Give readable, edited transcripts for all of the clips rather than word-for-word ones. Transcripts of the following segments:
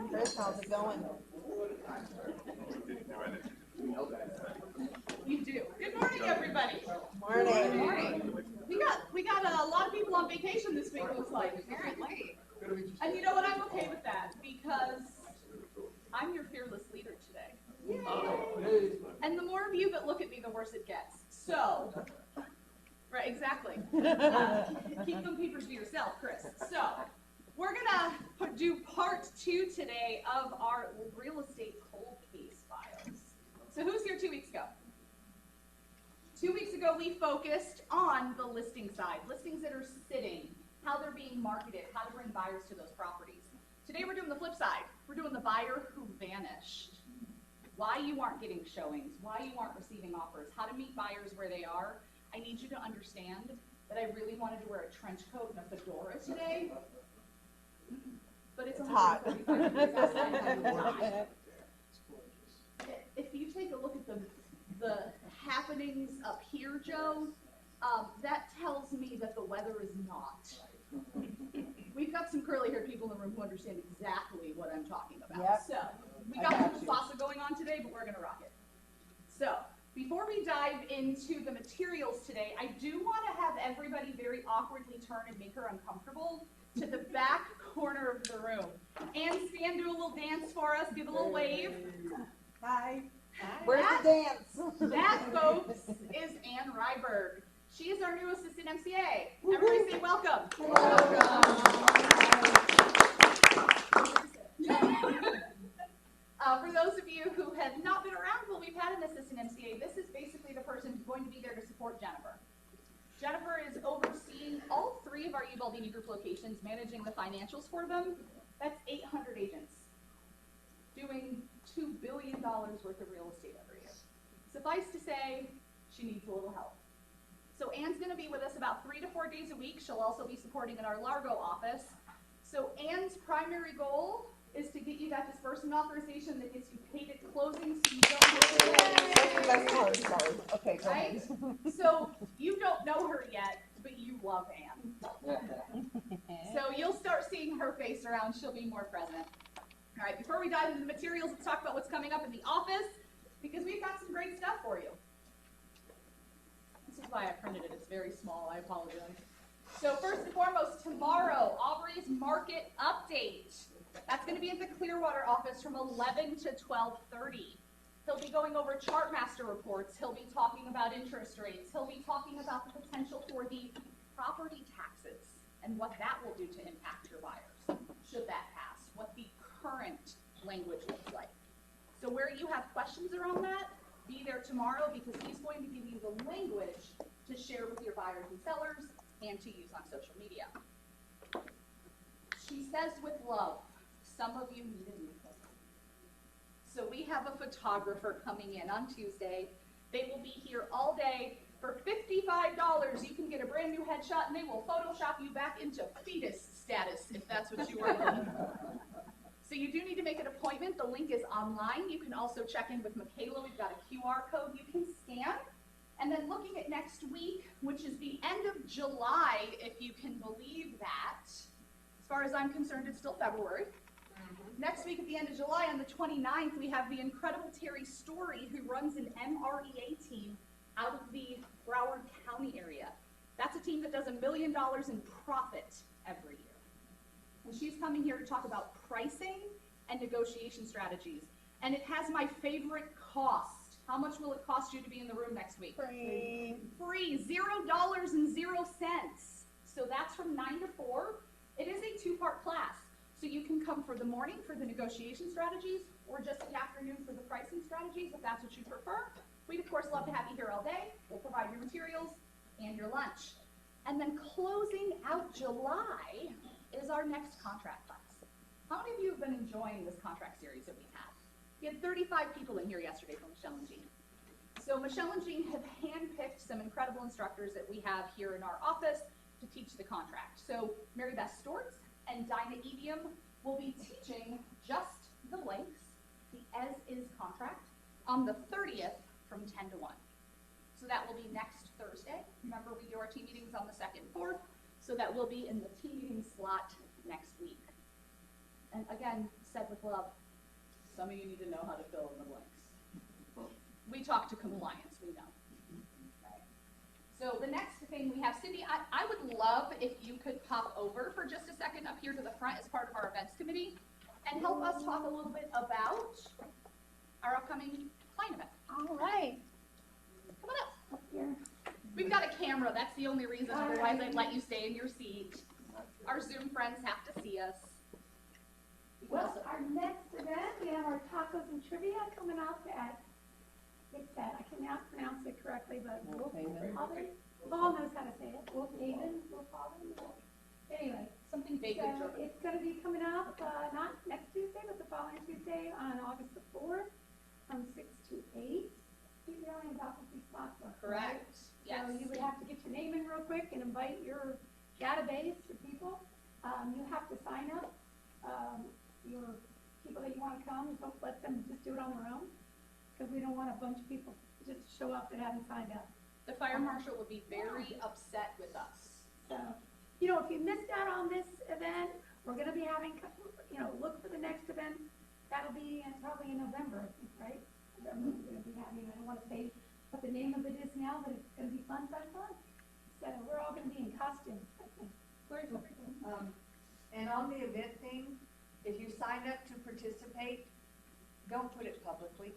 Chris, how's it going? You do. Good morning, everybody. Morning. Good morning. We got a lot of people on vacation this week, looks like, apparently. And you know what? I'm okay with that because I'm your fearless leader today. Yay. And the more of you that look at me, the worse it gets. So, right, exactly. Keep them papers to yourself, Chris. So, we're gonna do part 2 today of our real estate cold case files. So who's here 2 weeks ago? 2 weeks ago, we focused on the listing side, listings that are sitting, how they're being marketed, how to bring buyers to those properties. Today, we're doing the flip side. We're doing the buyer who vanished. Why you aren't getting showings, why you aren't receiving offers, how to meet buyers where they are. I need you to understand that I really wanted to wear a trench coat and a fedora today, but it's hot. 145 degrees outside. If you take a look at the happenings up here, Joe, that tells me that the weather is not. We've got some curly-haired people in the room who understand exactly what I'm talking about. Yep. So we got some salsa going on today, but we're going to rock it. So before we dive into the materials today, I do want to have everybody very awkwardly turn and make her uncomfortable to the back corner of the room. And stand, do a little dance for us, give a little wave. Hi. Where's the dance? That, folks, is Ann Ryberg. She is our new assistant MCA. Everybody say welcome. For those of you who have not been around while we've had an assistant MCA, this is basically the person who's going to be there to support Jennifer. Jennifer is overseeing all 3 of our Ubaldini Group locations, managing the financials for them. That's 800 agents doing $2 billion worth of real estate every year. Suffice to say, she needs a little help. So Ann's going to be with us about 3 to 4 days a week. She'll also be supporting in our Largo office. So Ann's primary goal is to get you that disbursement authorization that gets you paid at closing so you don't That's hard. Okay, go right? ahead. So you don't know her yet, but you love Ann. So you'll start seeing her face around. She'll be more present. All right, before we dive into the materials, let's talk about what's coming up in the office, because we've got some great stuff for you. This is why I printed it. It's very small. I apologize. So first and foremost, tomorrow, Aubrey's market update. That's going to be at the Clearwater office from 11 to 12:30. He'll be going over Chartmaster reports. He'll be talking about interest rates. He'll be talking about the potential for the property taxes and what that will do to impact your buyers, should that pass, what the current language looks like. So where you have questions around that, be there tomorrow, because he's going to give you the language to share with your buyers and sellers and to use on social media. She says with love, some of you need a new phone. So we have a photographer coming in on Tuesday. They will be here all day. For $55, you can get a brand new headshot, and they will Photoshop you back into fetus status, if that's what you are looking for. So you do need to make an appointment. The link is online. You can also check in with Michaela. We've got a QR code you can scan. And then looking at next week, which is the end of July, if you can believe that. As far as I'm concerned, it's still February. Next week at the end of July, on the 29th, we have the incredible Terry Story, who runs an MREA team out of the Broward County area. That's a team that does $1 million in profit every year. And she's coming here to talk about pricing and negotiation strategies. And it has my favorite cost. How much will it cost you to be in the room next week? Free. Free, $0.00. So that's from 9 to 4. It is a 2-part class. So you can come for the morning for the negotiation strategies, or just the afternoon for the pricing strategies, if that's what you prefer. We'd, of course, love to have you here all day. We'll provide your materials and your lunch. And then closing out July is our next contract class. How many of you have been enjoying this contract series that we've had? We had 35 people in here yesterday from Michelle and Jean. So Michelle and Jean have handpicked some incredible instructors that we have here in our office to teach the contract. So Mary Beth Stortz and Dinah Evium will be teaching just the blanks, the as-is contract, on the 30th from 10 to 1. So that will be next Thursday. Remember, we do our team meetings on the 2nd and 4th. So that will be in the team meeting slot next week. And again, said with love, some of you need to know how to fill in the blanks. We talk to compliance, we know. Right. So the next thing we have, Cindy, I would love if you could pop over for just a second up here to the front as part of our events committee and help us talk a little bit about our upcoming client event. All right. Come on up. Up here. We've got a camera, that's the only reason, otherwise I'd let you stay in your seat. Our Zoom friends have to see us. Well, our next event, we have our tacos and trivia coming up at, it's that, I cannot pronounce it correctly, but Wolfhaven. Paul knows how to say it, Wolfhaven, Wolfhaven. Anyway, Something big so and German. it's gonna be coming up, not next Tuesday, but the following Tuesday on August the 4th, from 6 to 8. Keep going about 50 spots left. Right? Correct, yes. So you would have to get your name in real quick and invite your database of people. You have to sign up, your people that you wanna come, don't let them just do it on their own, because we don't want a bunch of people just show up that haven't signed up. The fire marshal would be very upset with us. So, you know, if you missed out on this event, we're gonna be having, you know, look for the next event. That'll be probably in November, I think, right? We're gonna be having, I don't wanna say what the name of it is now, but it's gonna be fun, fun, fun. So we're all gonna be in costume, I think. Very cool. And on the event thing, if you sign up to participate, don't put it publicly,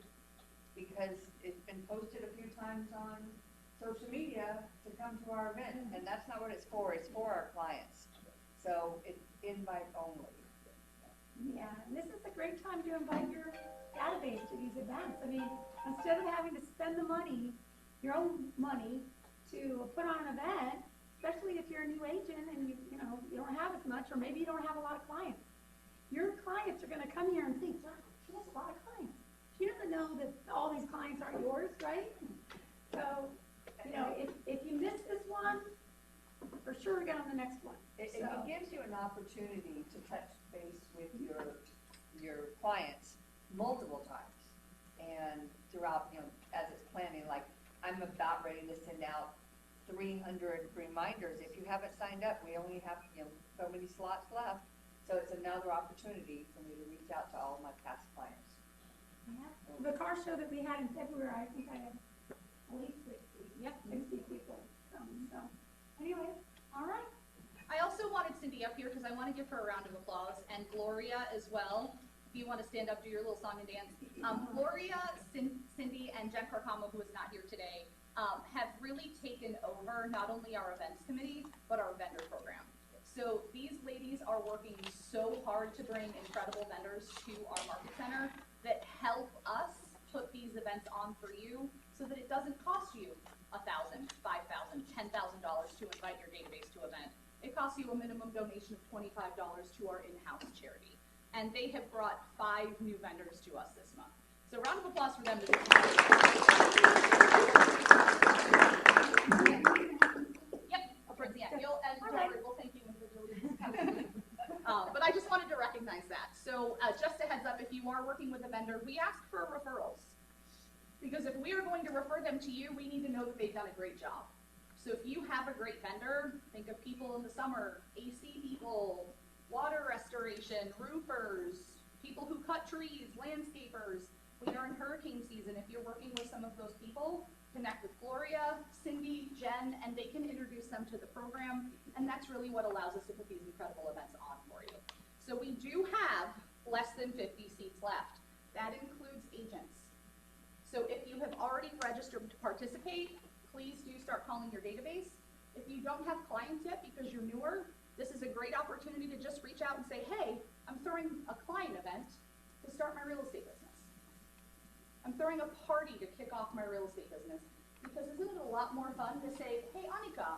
because it's been posted a few times on social media to come to our event, and that's not what it's for our clients. So it's invite only. Yeah, and this is a great time to invite your database to these events. I mean, instead of having to spend the money, your own money, to put on an event, especially if you're a new agent and you don't have as much, or maybe you don't have a lot of clients. Your clients are gonna come here and think, wow, she has a lot of clients. She doesn't know that all these clients are yours, right? So, you know, if you miss this one, for sure get on the next one. It So- gives you an opportunity to touch base with your clients multiple times, and throughout, as it's planning, like, I'm about ready to send out 300 reminders. If you haven't signed up, we only have, so many slots left. So it's another opportunity for me to reach out to all of my past clients. Yeah. The car show that we had in February, I think I had at least 60 people come, so, anyway, all right. I also wanted Cindy up here because I want to give her a round of applause, and Gloria as well. If you want to stand up, do your little song and dance. Gloria, Cindy, and Jen Carcamo, who is not here today, have really taken over not only our events committee, but our vendor program. So these ladies are working so hard to bring incredible vendors to our market center that help us put these events on for you so that it doesn't cost you $1,000, $5,000, $10,000 to invite your database to an event. It costs you a minimum donation of $25 to our in-house charity. And they have brought 5 new vendors to us this month. So round of applause for them. Yep, towards the end. We'll thank you individually. But I just wanted to recognize that. So just a heads up, if you are working with a vendor, we ask for referrals. Because if we are going to refer them to you, we need to know that they've done a great job. So if you have a great vendor, think of people in the summer, AC people, water restoration, roofers, people who cut trees, landscapers. We are in hurricane season. If you're working with some of those people, connect with Gloria, Cindy, Jen, and they can introduce them to the program. And that's really what allows us to put these incredible events on for you. So we do have less than 50 seats left. That includes agents. So if you have already registered to participate, please do start calling your database. If you don't have clients yet because you're newer, this is a great opportunity to just reach out and say, hey, I'm throwing a client event to start my real estate business. I'm throwing a party to kick off my real estate business. Because isn't it a lot more fun to say, hey, Annika,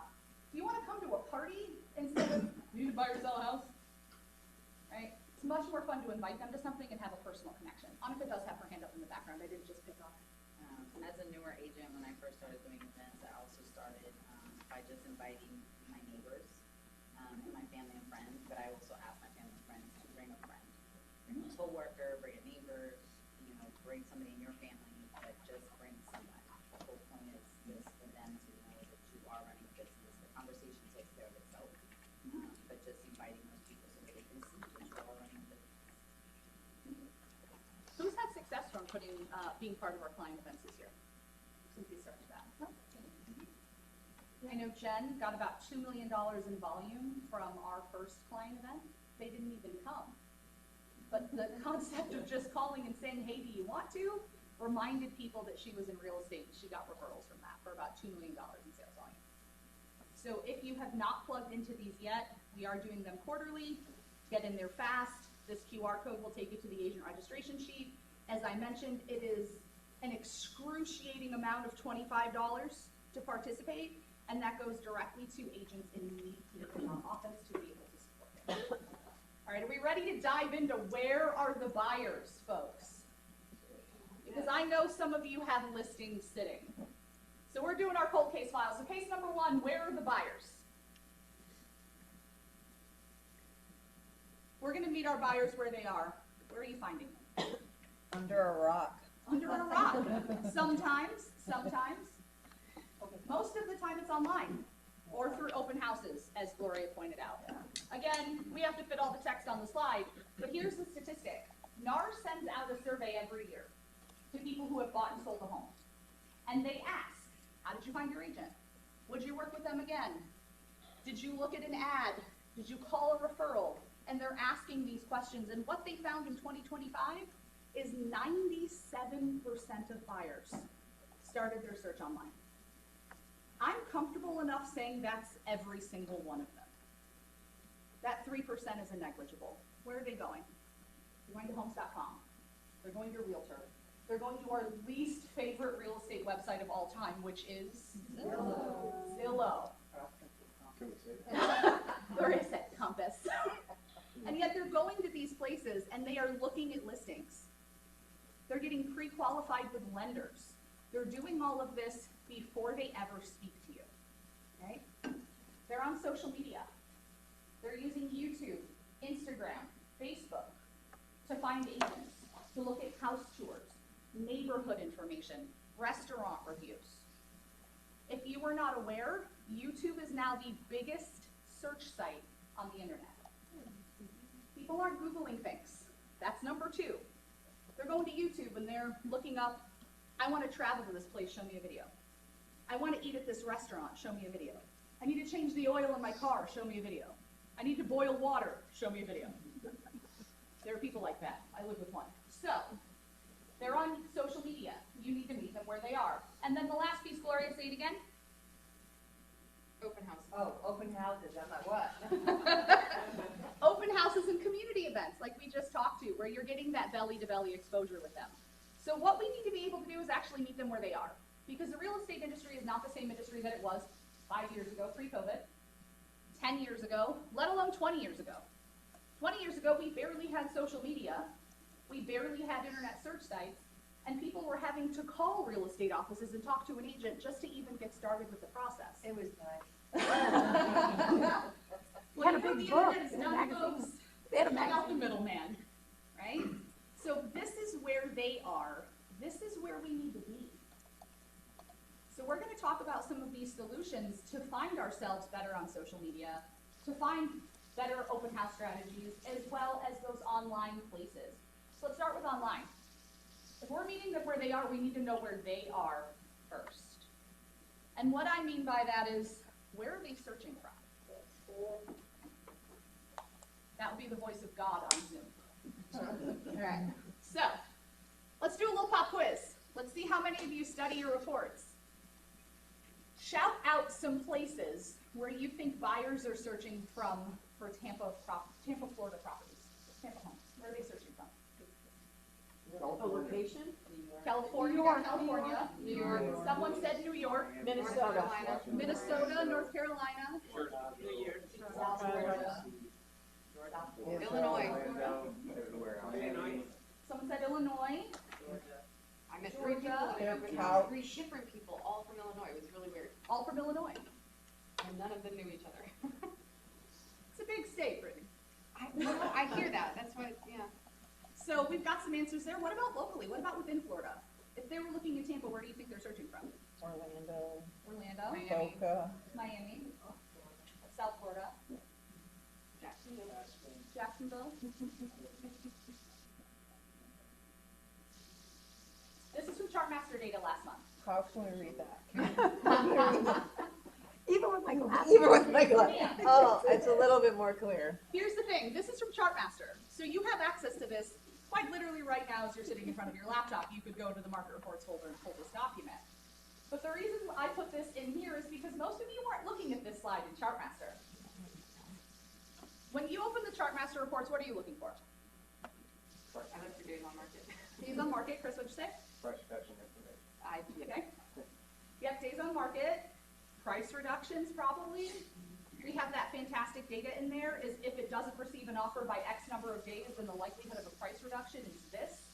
do you want to come to a party instead of you need to buy or sell a house? Right? It's much more fun to invite them to something and have a personal connection. Annika does have her hand up in the background. I didn't just pick up. As a newer agent, when I first started doing events, I also started by just inviting my neighbors and my family and friends, but I also asked my family and friends to bring a friend, bring a coworker, bring a neighbor, bring somebody in your family, but just bring someone. The whole point is just for them to know that you are running a business. The conversation takes care of itself. being part of our client events this year. So please start with that. I know Jen got about $2 million in volume from our first client event. They didn't even come. But the concept of just calling and saying, hey, do you want to, reminded people that she was in real estate. She got referrals from that for about $2 million in sales volume. So if you have not plugged into these yet, we are doing them quarterly. Get in there fast. This QR code will take you to the agent registration sheet. As I mentioned, it is an excruciating amount of $25 to participate, and that goes directly to agents in need here in our office to be able to support them. All right, are we ready to dive into where are the buyers, folks? Because I know some of you have listings sitting. So we're doing our cold case files. So case number 1, where are the buyers? We're going to meet our buyers where they are. Where are you finding them? Under a rock. Under a rock. Sometimes. Most of the time it's online or through open houses, as Gloria pointed out. Again, we have to fit all the text on the slide, but here's the statistic. NAR sends out a survey every year to people who have bought and sold a home. And they ask, how did you find your agent? Would you work with them again? Did you look at an ad? Did you call a referral? And they're asking these questions. And what they found in 2025 is 97% of buyers started their search online. I'm comfortable enough saying that's every single one of them. That 3% is a negligible. Where are they going? They're going to homes.com. They're going to Realtor. They're going to our least favorite real estate website of all time, which is Zillow. Gloria said Compass. And yet they're going to these places and they are looking at listings. They're getting pre-qualified with lenders. They're doing all of this before they ever speak to you, right? They're on social media. They're using YouTube, Instagram, Facebook to find agents, to look at house tours, neighborhood information, restaurant reviews. If you were not aware, YouTube is now the biggest search site on the internet. People aren't Googling things. That's number 2. They're going to YouTube and they're looking up, I want to travel to this place, show me a video. I want to eat at this restaurant, show me a video. I need to change the oil in my car, show me a video. I need to boil water, show me a video. There are people like that. I live with one. So, they're on social media. You need to meet them where they are. And then the last piece, Gloria, say it again. Open house. Oh, open houses, I'm like, what? Open houses and community events, like we just talked to, where you're getting that belly-to-belly exposure with them. So what we need to be able to do is actually meet them where they are. Because the real estate industry is not the same industry that it was 5 years ago, pre-COVID, 10 years ago, let alone 20 years ago. 20 years ago, we barely had social media, we barely had internet search sites, and people were having to call real estate offices and talk to an agent just to even get started with the process. It was nice. We had a Well, big the book internet is and a done, magazine. folks. They had a Cut out the magazine. middleman, right? So this is where they are. This is where we need to be. So we're going to talk about some of these solutions to find ourselves better on social media, to find better open house strategies, as well as those online places. So let's start with online. If we're meeting them where they are, we need to know where they are first. And what I mean by that is, where are they searching from? That would be the voice of God on Zoom. All right. So, let's do a little pop quiz. Let's see how many of you study your reports. Shout out some places where you think buyers are searching from for Tampa, Florida properties. Tampa homes. Where are they searching from? A location? California, New York. California. New York. Someone said New York. Minnesota. Minnesota, North Carolina. South Florida. Illinois. Someone said Illinois. I met 3 people Georgia. there, but Couch. 3 different people, all from Illinois. It was really weird. All from Illinois. And none of them knew each other. It's a big state, Brittany. I hear that. That's what, yeah. So we've got some answers there. What about locally? What about within Florida? If they were looking at Tampa, where do you think they're searching from? Orlando, Orlando, Miami. Boca. Miami, South Florida, Jacksonville. Master data last month. How can we read that? Even with my glasses. Even with my glasses. Yeah. Oh, it's a little bit more clear. Here's the thing, this is from Chartmaster. So you have access to this quite literally right now as you're sitting in front of your laptop. You could go to the market reports folder and pull this document. But the reason I put this in here is because most of you weren't looking at this slide in Chartmaster. When you open the Chartmaster reports, what are you looking for? I look for days on market. Days on market, Chris, what'd you say? Fresh fetching information. Okay. Yep, days on market, price reductions probably. We have that fantastic data in there, is if it doesn't receive an offer by X number of days, then the likelihood of a price reduction is this.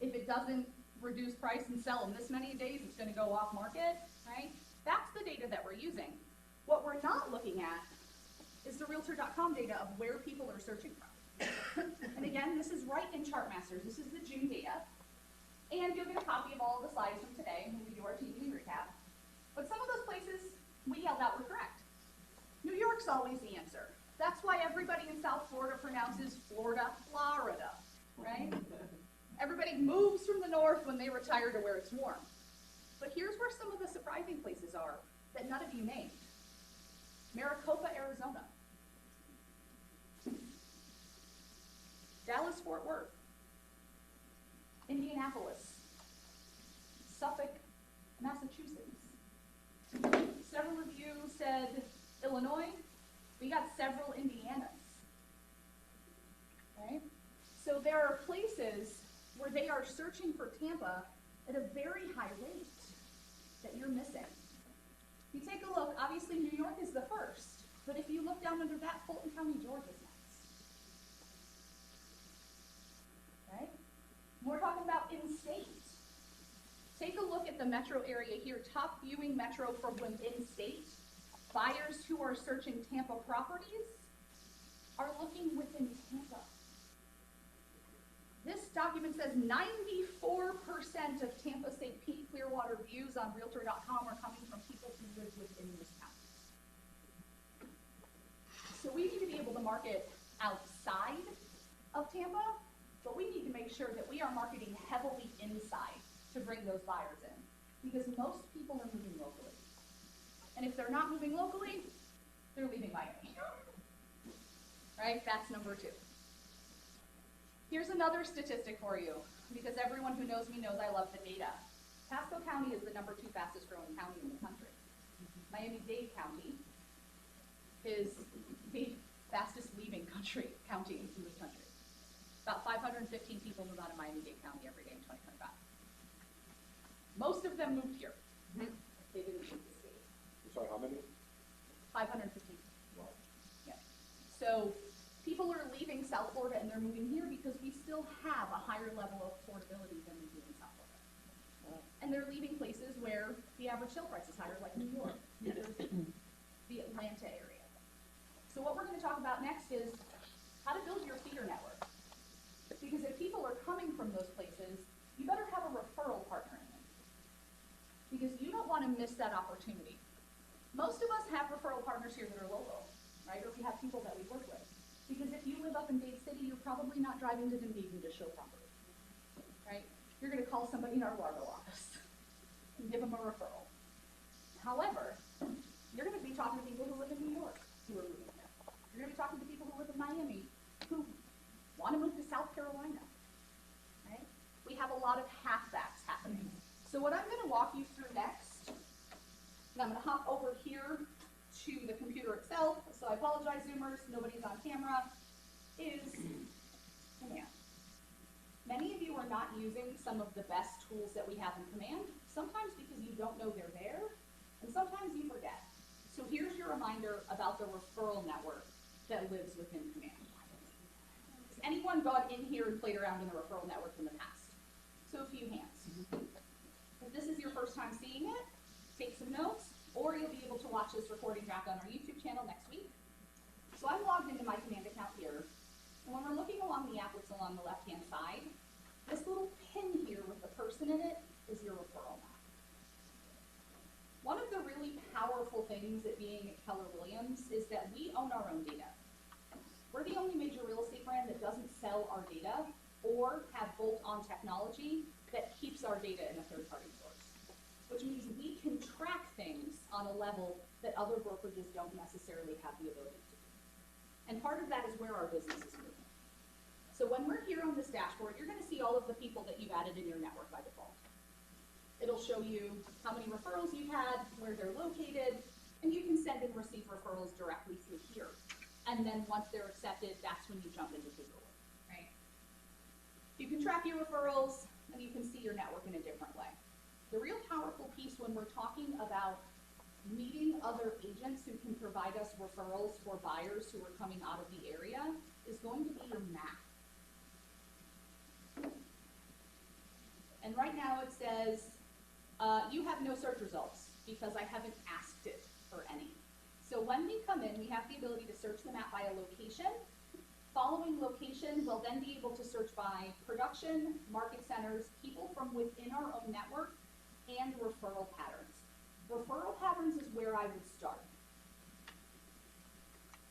If it doesn't reduce price and sell in this many days, it's gonna go off market, right? That's the data that we're using. What we're not looking at is the Realtor.com data of where people are searching from. And again, this is right in Chartmasters, this is the June data. And you'll get a copy of all of the slides from today when we do our TV recap. But some of those places we yelled out were correct. New York's always the answer. That's why everybody in South Florida pronounces Florida, Florida, right? Everybody moves from the north when they retire to where it's warm. But here's where some of the surprising places are that none of you named. Maricopa, Arizona. Dallas, Fort Worth. Indianapolis. Suffolk, Massachusetts. Several of you said Illinois. We got several Indianas. Right? So there are places where they are searching for Tampa at a very high rate that you're missing. You take a look, obviously New York is the first, but if you look down under that, Fulton County, Georgia's next. Right? We're talking about in-state. Take a look at the metro area here, top viewing metro from within state. Buyers who are searching Tampa properties are looking within Tampa. This document says 94% of Tampa St. Pete Clearwater views on Realtor.com are coming from people who live within this county. So we need to be able to market outside of Tampa, but we need to make sure that we are marketing heavily inside to bring those buyers in, because most people are moving locally. And if they're not moving locally, they're leaving Miami. Right? That's number 2. Here's another statistic for you, because everyone who knows me knows I love the data. Pasco County is the number 2 fastest growing county in the country. Miami-Dade County is the fastest leaving county in this country. About 515 people move out of Miami-Dade County every day in 2025. Most of them moved here. They didn't move the state. Sorry, how many? 515. Yeah. So people are leaving South Florida and they're moving here because we still have a higher level of affordability than we do in South Florida. And they're leaving places where the average sale price is higher, like New York, New Jersey, the Atlanta area. So what we're going to talk about next is how to build your feeder network. Because if people are coming from those places, you better have a referral partner in it. Because you don't want to miss that opportunity. Most of us have referral partners here that are local, right? Or we have people that we work with. Because if you live up in Dade City, you're probably not driving to Dunedin to show property, right? You're going to call somebody in our Largo office and give them a referral. However, you're going to be talking to people who live in New York who are moving here. You're going to be talking to people who live in Miami who want to move to South Carolina, right? We have a lot of halfbacks happening. So what I'm going to walk you through next, and I'm going to hop over here to the computer itself, so I apologize, Zoomers, nobody's on camera, is Command. Many of you are not using some of the best tools that we have in Command, sometimes because you don't know they're there, and sometimes you forget. So here's your reminder about the referral network that lives within Command. Has anyone gone in here and played around in the referral network in the past? So a few hands. If this is your first time seeing it, take some notes, or you'll be able to watch this recording back on our YouTube channel next week. So I'm logged into my Command account here, and when we're looking along the applets along the left-hand side, this little pin here with the person in it is your referral map. One of the really powerful things at being at Keller Williams is that we own our own data. We're the only major real estate brand that doesn't sell our data or have bolt-on technology that keeps our data in a third-party source. which means we can track things on a level that other brokerages don't necessarily have the ability to do. And part of that is where our business is moving. So when we're here on this dashboard, you're gonna see all of the people that you've added in your network by default. It'll show you how many referrals you've had, where they're located, and you can send and receive referrals directly through here. And then once they're accepted, that's when you jump into paperwork, right? You can track your referrals, and you can see your network in a different way. The real powerful piece when we're talking about meeting other agents who can provide us referrals for buyers who are coming out of the area is going to be your map. And right now it says, you have no search results because I haven't asked it for any. So when we come in, we have the ability to search the map by a location. Following location, we'll then be able to search by production, market centers, people from within our own network, and referral patterns. Referral patterns is where I would start.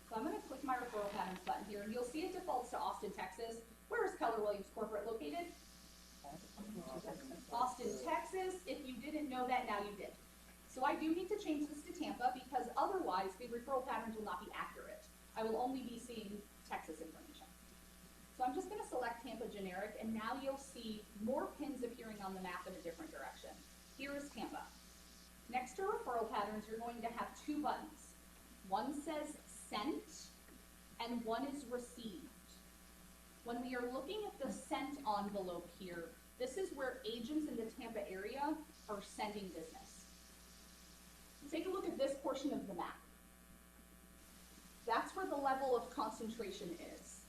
So I'm gonna click my referral patterns button here, and you'll see it defaults to Austin, Texas. Where is Keller Williams Corporate located? Austin, Texas. If you didn't know that, now you did. So I do need to change this to Tampa because otherwise the referral patterns will not be accurate. I will only be seeing Texas information. So I'm just gonna select Tampa generic, and now you'll see more pins appearing on the map in a different direction. Here is Tampa. Next to referral patterns, you're going to have two buttons. One says sent, and one is received. When we are looking at the sent envelope here, this is where agents in the Tampa area are sending business. Take a look at this portion of the map. That's where the level of concentration is.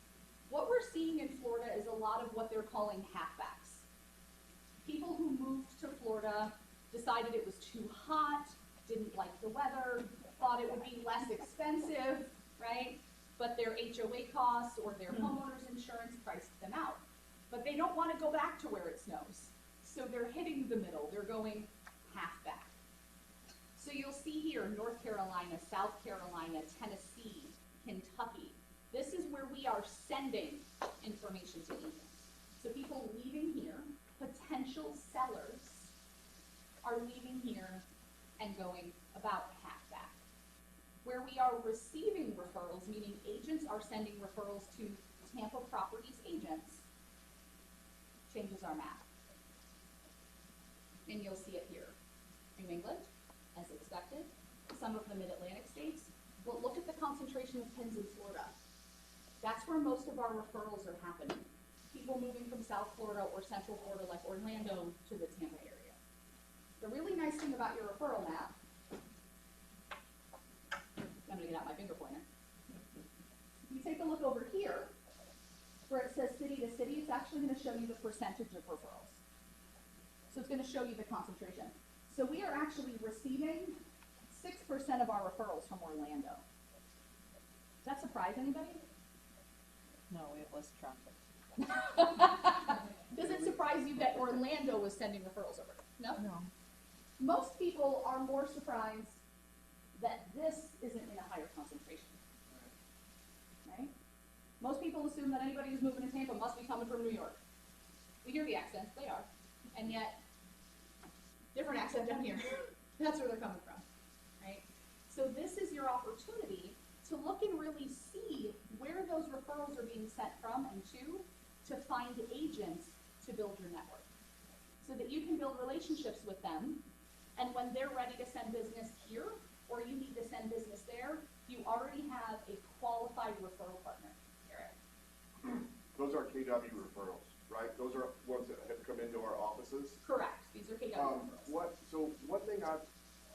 What we're seeing in Florida is a lot of what they're calling halfbacks. People who moved to Florida decided it was too hot, didn't like the weather, thought it would be less expensive, right? But their HOA costs or their homeowner's insurance priced them out. But they don't want to go back to where it snows. So they're hitting the middle, they're going half back. So you'll see here, North Carolina, South Carolina, Tennessee, Kentucky. This is where we are sending information to agents. So people leaving here, potential sellers, are leaving here and going about half back. Where we are receiving referrals, meaning agents are sending referrals to Tampa Properties agents, changes our map. And you'll see it here. New England, as expected, some of the mid-Atlantic states, but look at the concentration of pins in Florida. That's where most of our referrals are happening. People moving from South Florida or Central Florida like Orlando to the Tampa area. The really nice thing about your referral map, I'm gonna get out my finger pointer. You take a look over here, where it says city to city, it's actually gonna show you the percentage of referrals. So it's gonna show you the concentration. So we are actually receiving 6% of our referrals from Orlando. Does that surprise anybody? No, we have less traffic. Does it surprise you that Orlando was sending referrals over? No? No. Most people are more surprised that this isn't in a higher concentration. Right? Most people assume that anybody who's moving to Tampa must be coming from New York. We hear the accents, they are. And yet, different accent down here. That's where they're coming from, right? So this is your opportunity to look and really see where those referrals are being sent from and to find agents to build your network. So that you can build relationships with them, and when they're ready to send business here, or you need to send business there, you already have a qualified referral partner. Eric? Those are KW referrals, right? Those are ones that have come into our offices. Correct, these are KW referrals. So one thing I've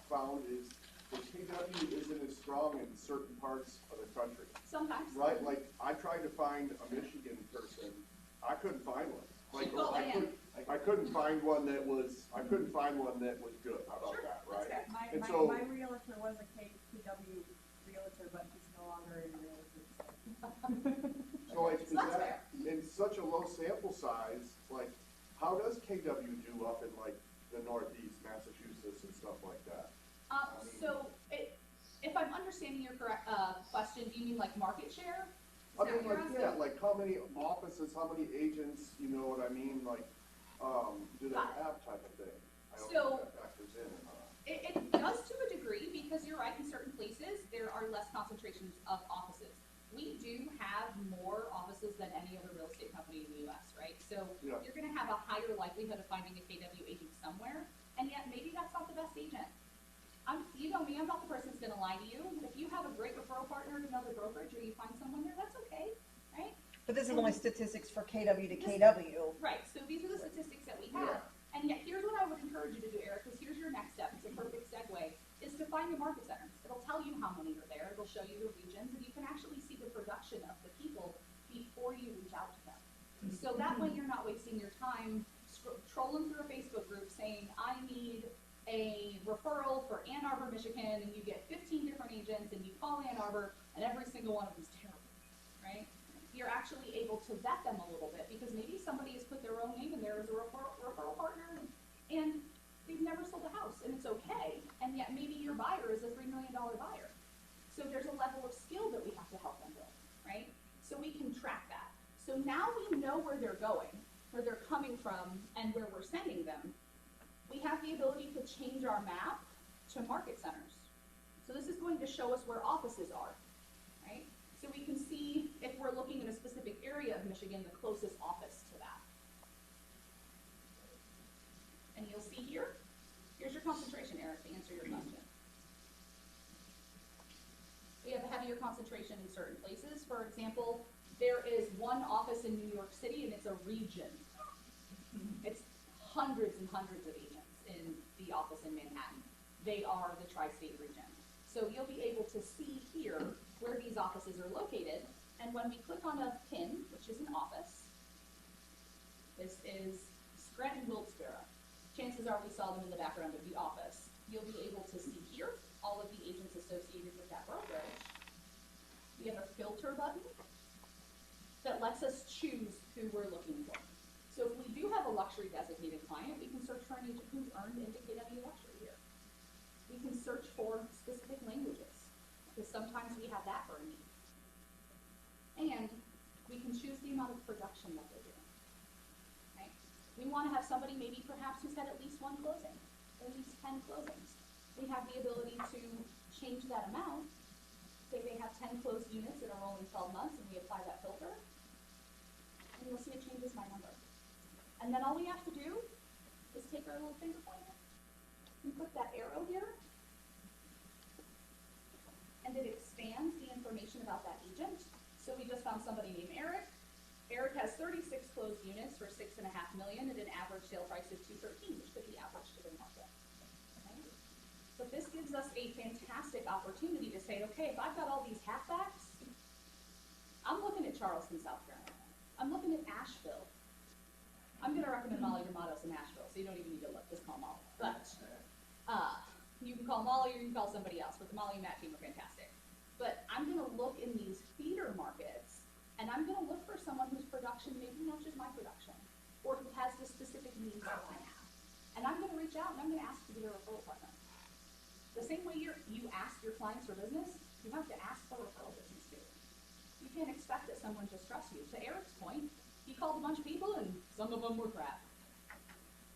found is the KW isn't as strong in certain parts of the country, Sometimes. right? Like, I tried to find a Michigan person, I couldn't find one. Like, Well, I couldn't find one that was good, how about Sure, that, that's right? fair. And My so- realtor was a KW realtor, but he's no longer in realtor. So like, is So that's that, in such a low sample size, like, how does KW do up in like the Northeast, Massachusetts and stuff like that? If I'm understanding your correct, question, do you mean like market share? Is I that mean, what you're like, asking? yeah, like how many offices, how many agents, you know what I mean, like, do they Got it. have type of thing? I don't So- know that factors in or not? It does to a degree, because you're right, in certain places, there are less concentrations of offices. We do have more offices than any other real estate company in the US, right? So Yeah. you're gonna have a higher likelihood of finding a KW agent somewhere, and yet maybe that's not the best agent. You know me, I'm not the person who's gonna lie to you. If you have a great referral partner at another brokerage, or you find someone there, that's okay, right? But this is only statistics for KW to KW. Right, so these are the statistics that we have. And yet, here's what I would encourage you to do, Eric, because here's your next step, it's a perfect segue, is to find your market centers. It'll tell you how many are there, it'll show you the regions, and you can actually see the production of the people before you reach out to them. So that way, you're not wasting your time trolling through a Facebook group saying, I need a referral for Ann Arbor, Michigan, and you get 15 different agents, and you call Ann Arbor, and every single one of them's terrible, right? You're actually able to vet them a little bit, because maybe somebody has put their own name in there as a referral partner, and they've never sold a house, and it's okay, and yet maybe your buyer is a $3 million buyer. So there's a level of skill that we have to help them build, right? So we can track that. So now we know where they're going, where they're coming from, and where we're sending them. We have the ability to change our map to market centers. So this is going to show us where offices are, right? So we can see, if we're looking in a specific area of Michigan, the closest office to that. And you'll see here, here's your concentration, Eric, to answer your question. We have a heavier concentration in certain places. For example, there is one office in New York City, and it's a region. It's hundreds and hundreds of agents in the office in Manhattan. They are the tri-state region. So you'll be able to see here where these offices are located, and when we click on a pin, which is an office, this is Scranton Wilkes-Barre. Chances are we saw them in the background of the office. You'll be able to see here all of the agents associated with that brokerage. We have a filter button that lets us choose who we're looking for. So if we do have a luxury designated client, we can search for an agent who's earned into KW Luxury here. We can search for specific languages, because sometimes we have that for a need. And we can choose the amount of production that they're doing, right? We want to have somebody maybe perhaps who's had at least one closing, or at least 10 closings. We have the ability to change that amount. Say they have 10 closed units in a rolling 12 months, and we apply that filter, and you'll see it changes my number. And then all we have to do is take our little finger pointer and put that arrow here, and it expands the information about that agent. So we just found somebody named Eric. Eric has 36 closed units for $6.5 million at an average sale price of $213, which could be average to the market. Okay? But this gives us a fantastic opportunity to say, okay, if I've got all these halfbacks, I'm looking at Charleston, South Carolina. I'm looking at Asheville. I'm going to recommend Molly D'Amato in Asheville, so you don't even need to look, just call Molly. But you can call Molly or you can call somebody else, but the Molly and Matt team are fantastic. But I'm going to look in these feeder markets, and I'm going to look for someone whose production maybe matches my production, or who has the specific needs that I have. And I'm going to reach out and I'm going to ask to be their referral partner. The same way you ask your clients for business, you have to ask for referral business too. You can't expect that someone just trusts you. To Eric's point, he called a bunch of people, and some of them were crap.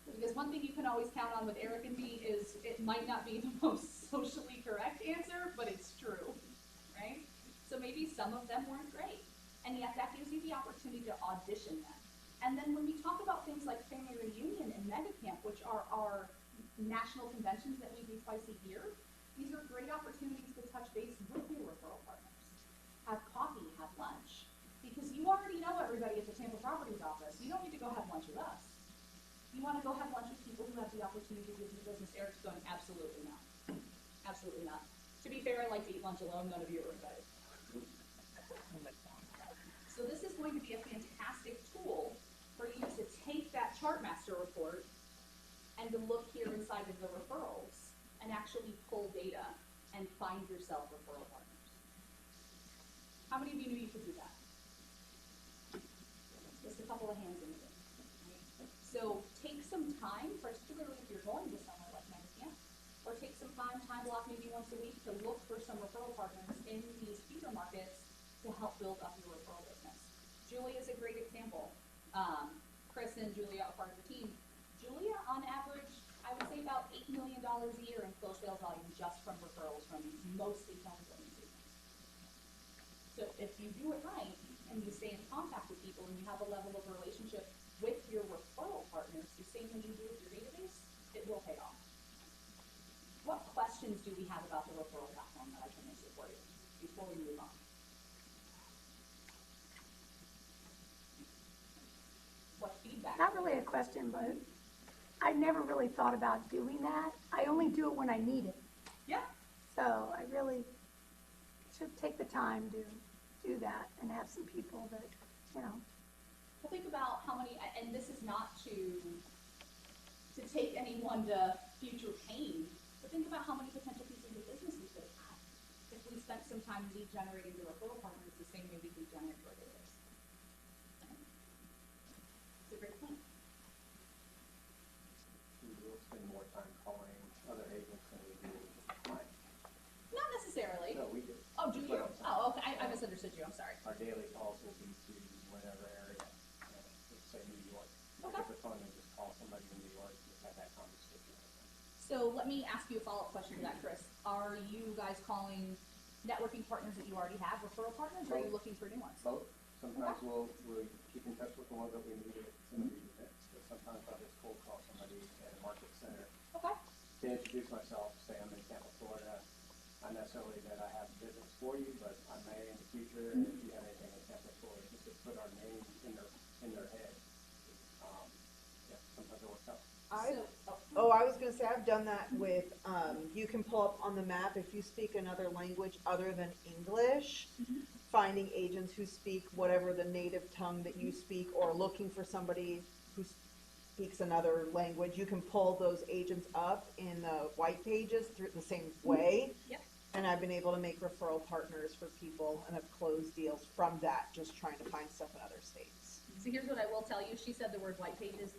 Because one thing you can always count on with Eric and me is it might not be the most socially correct answer, but it's true, right? So maybe some of them weren't great, and yet that gives you the opportunity to audition them. And then when we talk about things like Family Reunion and Mega Camp, which are our national conventions that we do twice a year, these are great opportunities to touch base with your referral partners. Have coffee, have lunch. Because you already know everybody at the Tampa Properties office. You don't need to go have lunch with us. You want to go have lunch with people who have the opportunity to give you business. Eric's going, absolutely not. Absolutely not. To be fair, I like to eat lunch alone. None of you are invited. So this is going to be a fantastic tool for you to take that Chartmaster report and to look here inside of the referrals and actually pull data and find yourself referral partners. How many of you knew you could do that? Just a couple of hands in the room. Right? So take some time, particularly if you're going to somewhere like Mega Camp, or take some time block maybe once a week to look for some referral partners in these feeder markets to help build up your referral business. Julia is a great example. Chris and Julia are part of the team. Julia, on average, I would say about $8 million a year in closed sales volume just from referrals from mostly homeowners agents. So if you do it right, and you stay in contact with people, and you have a level of relationship with your referral partners, the same way you do with your database, it will pay off. What questions do we have about the referral platform that I can answer for you before we move on? What feedback? Not really a question, but I never really thought about doing that. I only do it when I need it. Yeah. So I really should take the time to do that and have some people that, you know. Well, think about how many, and this is not to take anyone to future pain, but think about how many potential pieces of business we could have had if we spent some time lead generating the referral partners the same way we lead generate our database. It's a great point. We will spend more time calling other agents than we do clients. Not necessarily. No, we do. Oh, do That's you? what I'm saying. Oh, okay, I misunderstood you, I'm sorry. Our daily calls will be to whatever area, let's say New York. Pick Okay. up the phone and just call somebody in New York and just have that conversation with them. So let me ask you a follow-up question to that, Chris. Are you guys calling networking partners that you already have, referral partners, or are you looking for new ones? Both. Sometimes we'll keep in touch with the ones that we need at some of these events, but sometimes I'll just cold call somebody at a market center Okay. to introduce myself, say I'm in Tampa, Florida. Not necessarily that I have business for you, but I may in the future, and if you have anything in Tampa, Florida, just to put our name in their head. Yeah, sometimes it works out. I was gonna say, I've done that with, you can pull up on the map, if you speak another language other than English, finding agents who speak whatever the native tongue that you speak, or looking for somebody who speaks another language, you can pull those agents up in the white pages through the same way. Yep. And I've been able to make referral partners for people and have closed deals from that, just trying to find stuff in other states. So here's what I will tell you. She said the word white pages.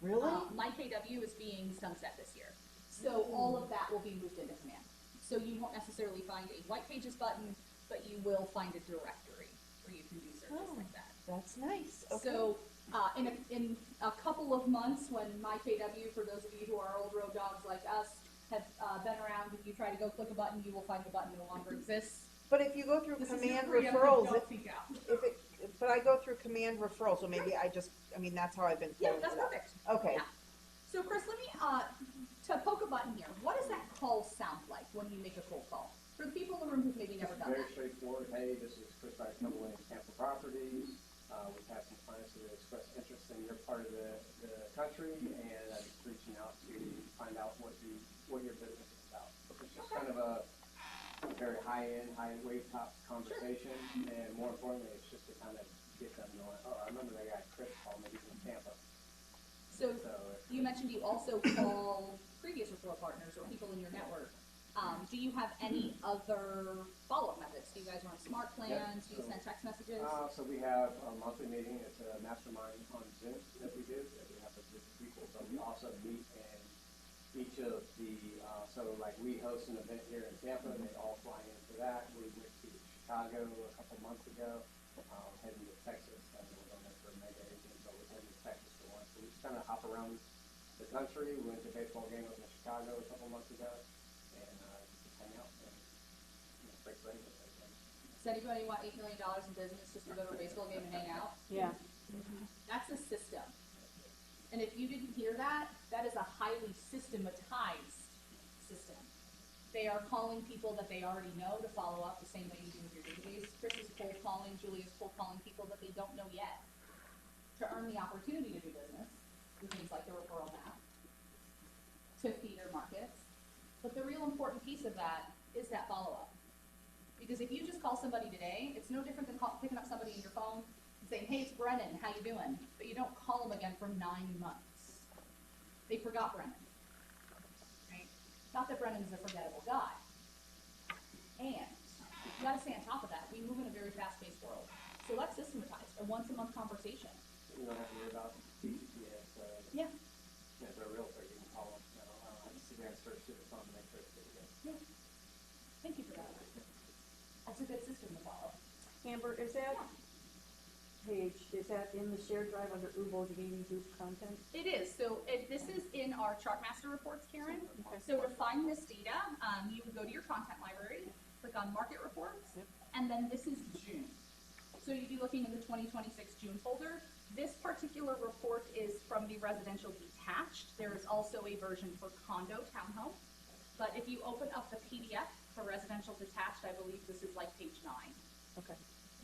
Really? My KW is being sunset this year. So all of that will be moved into Command. So you won't necessarily find a white pages button, but you will find a directory where you can do searches Oh. like that. That's nice, okay. So, in a couple of months, when my KW, for those of you who are old road dogs like us, have been around, if you try to go click a button, you will find the button no longer exists. But if you go through This is your command preemptive, referrals, don't freak out. but I go through command referrals, so maybe that's how I've been Yeah, pulling that's it up. perfect. Okay. Yeah. So Chris, let me, to poke a button here, what does that call sound like when you make a cold call? For the people in the room who've maybe never done Very that. straightforward. Hey, this is Chris Rice, Couple Williams Tampa Properties. We've had some clients that have expressed interest in your part of the country, and I'm just reaching out to find out what your business is about. It's just kind of a very high-end, high-wave top conversation, and more importantly, it's just to kind of get them going, oh, I remember that guy Chris called me, he's in Tampa. So So you mentioned you also call previous referral partners or people in your network. Do you have any other follow-up methods? Do you guys run smart plans? Do you send text messages? So we have a monthly meeting, it's a mastermind on Zoom that we do, that we have with different people, but we also meet in each of the, so like we host an event here in Tampa, and they all fly in for that. We went to Chicago a couple months ago, heading to Texas, and we're going there for a mega agent, but we're heading to Texas for one. So we just kind of hop around the country. We went to a baseball game up in Chicago a couple months ago, and just hang out and break bread with everybody. Does anybody want $8 million in business just to go to a baseball game and hang out? Yeah. That's a system. And if you didn't hear that, that is a highly systematized system. They are calling people that they already know to follow up the same way you do with your database. Chris is cold calling, Julia's cold calling people that they don't know yet to earn the opportunity to do business with things like the referral map, to feed their markets. But the real important piece of that is that follow-up. Because if you just call somebody today, it's no different than picking up somebody in your phone and saying, hey, it's Brennan, how you doing? But you don't call them again for 9 months. They forgot Brennan. Right? Not that Brennan's a forgettable guy. And you gotta stay on top of that. We move in a very fast-paced world. So let's systematize a once-a-month conversation. You don't have to worry about TCPS. Yeah. As a realtor, you can call them, I don't have to sit there and search through the phone to make sure it's good to go. Yeah. Thank you for that. That's a good system to follow. Amber, is that page, is that in the shared drive under Ubo Gaming Group content? It is, so this is in our Chartmaster reports, Karen. Okay. So to find this data, you would go to your content library, click on market reports, and then this is June. So you'd be looking in the 2026 June folder. This particular report is from the residential detached. There is also a version for condo townhome. But if you open up the PDF for residential detached, I believe this is like page 9. Okay.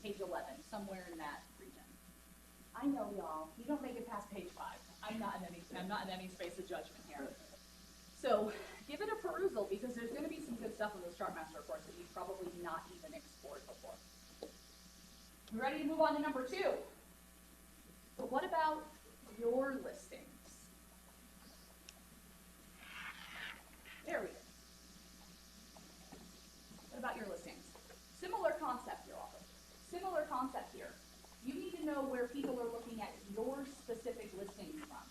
Page 11, somewhere in that region. I know, y'all, you don't make it past page 5. I'm not in any space of judgment here. So give it a perusal, because there's gonna be some good stuff in those Chartmaster reports that you've probably not even explored before. You ready to move on to number 2? But what about your listings? There we go. What about your listings? Similar concept here, also. Similar concept here. You need to know where people are looking at your specific listings from.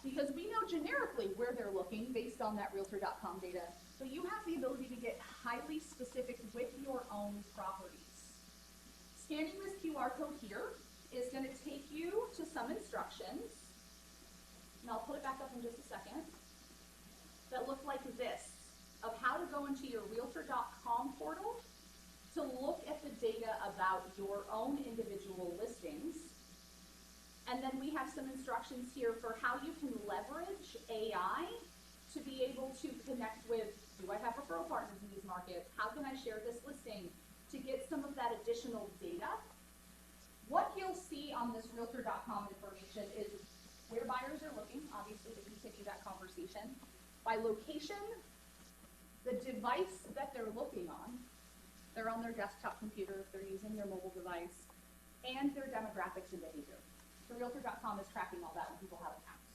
Because we know generically where they're looking based on that Realtor.com data, but you have the ability to get highly specific with your own properties. Scanning this QR code here is going to take you to some instructions, and I'll put it back up in just a second, that look like this, of how to go into your Realtor.com portal to look at the data about your own individual listings. And then we have some instructions here for how you can leverage AI to be able to connect with, do I have referral partners in these markets? How can I share this listing to get some of that additional data? What you'll see on this Realtor.com information is where buyers are looking, obviously to continue that conversation, by location, the device that they're looking on, they're on their desktop computer, if they're using their mobile device, and their demographics and behavior. So Realtor.com is tracking all that when people have accounts.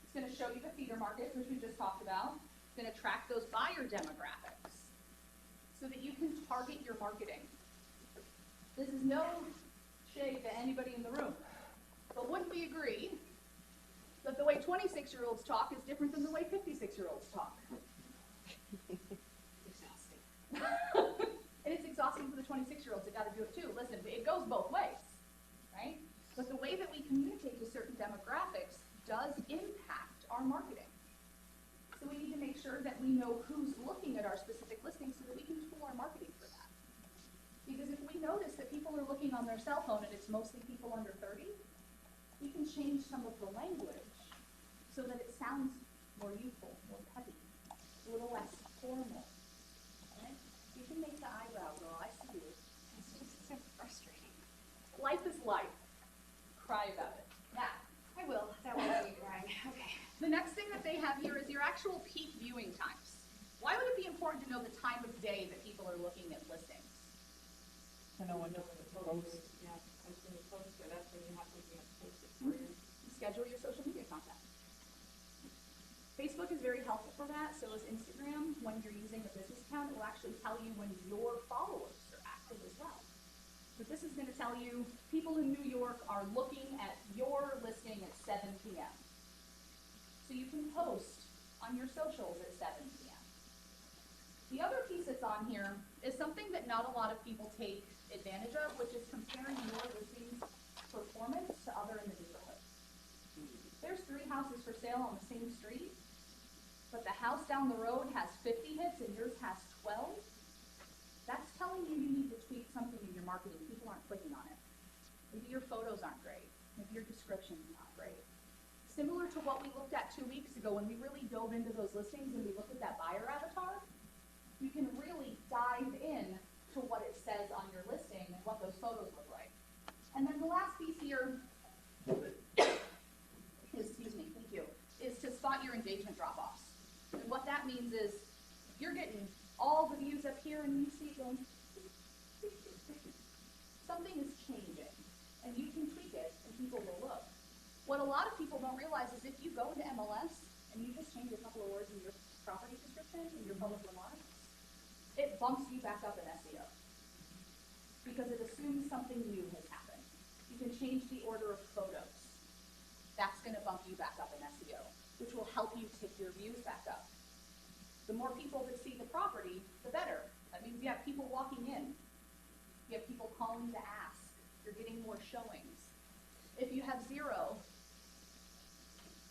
It's going to show you the feeder markets, which we just talked about. It's going to track those buyer demographics so that you can target your marketing. This is no shade to anybody in the room, but wouldn't we agree that the way 26-year-olds talk is different than the way 56-year-olds talk? Exhausting. And it's exhausting for the 26-year-olds that got to do it too. Listen, it goes both ways, right? But the way that we communicate to certain demographics does impact our marketing. So we need to make sure that we know who's looking at our specific listings so that we can tool our marketing for that. Because if we notice that people are looking on their cell phone and it's mostly people under 30, we can change some of the language so that it sounds more youthful, more peppy, a little less formal. Right? You can make the eyebrow go, I see you. It's just so frustrating. Life is life. Cry about it. Yeah, I will. That will be right. Okay. The next thing that they have here is your actual peak viewing times. Why would it be important to know the time of day that people are looking at listings? I know when to post. Yeah, as soon as you post it, that's when you have to post it for you. Schedule your social media content. Facebook is very helpful for that, so is Instagram. When you're using a business account, it will actually tell you when your followers are active as well. But this is going to tell you people in New York are looking at your listing at 7 p.m. So you can post on your socials at 7 p.m. The other piece that's on here is something that not a lot of people take advantage of, which is comparing your listing's performance to other in the neighborhood. There's 3 houses for sale on the same street, but the house down the road has 50 hits and yours has 12. That's telling you you need to tweak something in your marketing. People aren't clicking on it. Maybe your photos aren't great. Maybe your description's not great. Similar to what we looked at 2 weeks ago when we really dove into those listings and we looked at that buyer avatar, you can really dive in to what it says on your listing and what those photos look like. And then the last piece here is, excuse me, thank you, is to spot your engagement drop-offs. And what that means is you're getting all the views up here and you see it going, something is changing and you can tweak it and people will look. What a lot of people don't realize is if you go into MLS and you just change a couple of words in your property description and your public remarks, it bumps you back up in SEO because it assumes something new has happened. You can change the order of photos. That's going to bump you back up in SEO, which will help you tick your views back up. The more people that see the property, the better. That means you have people walking in. You have people calling to ask. you're getting more showings. If you have 0,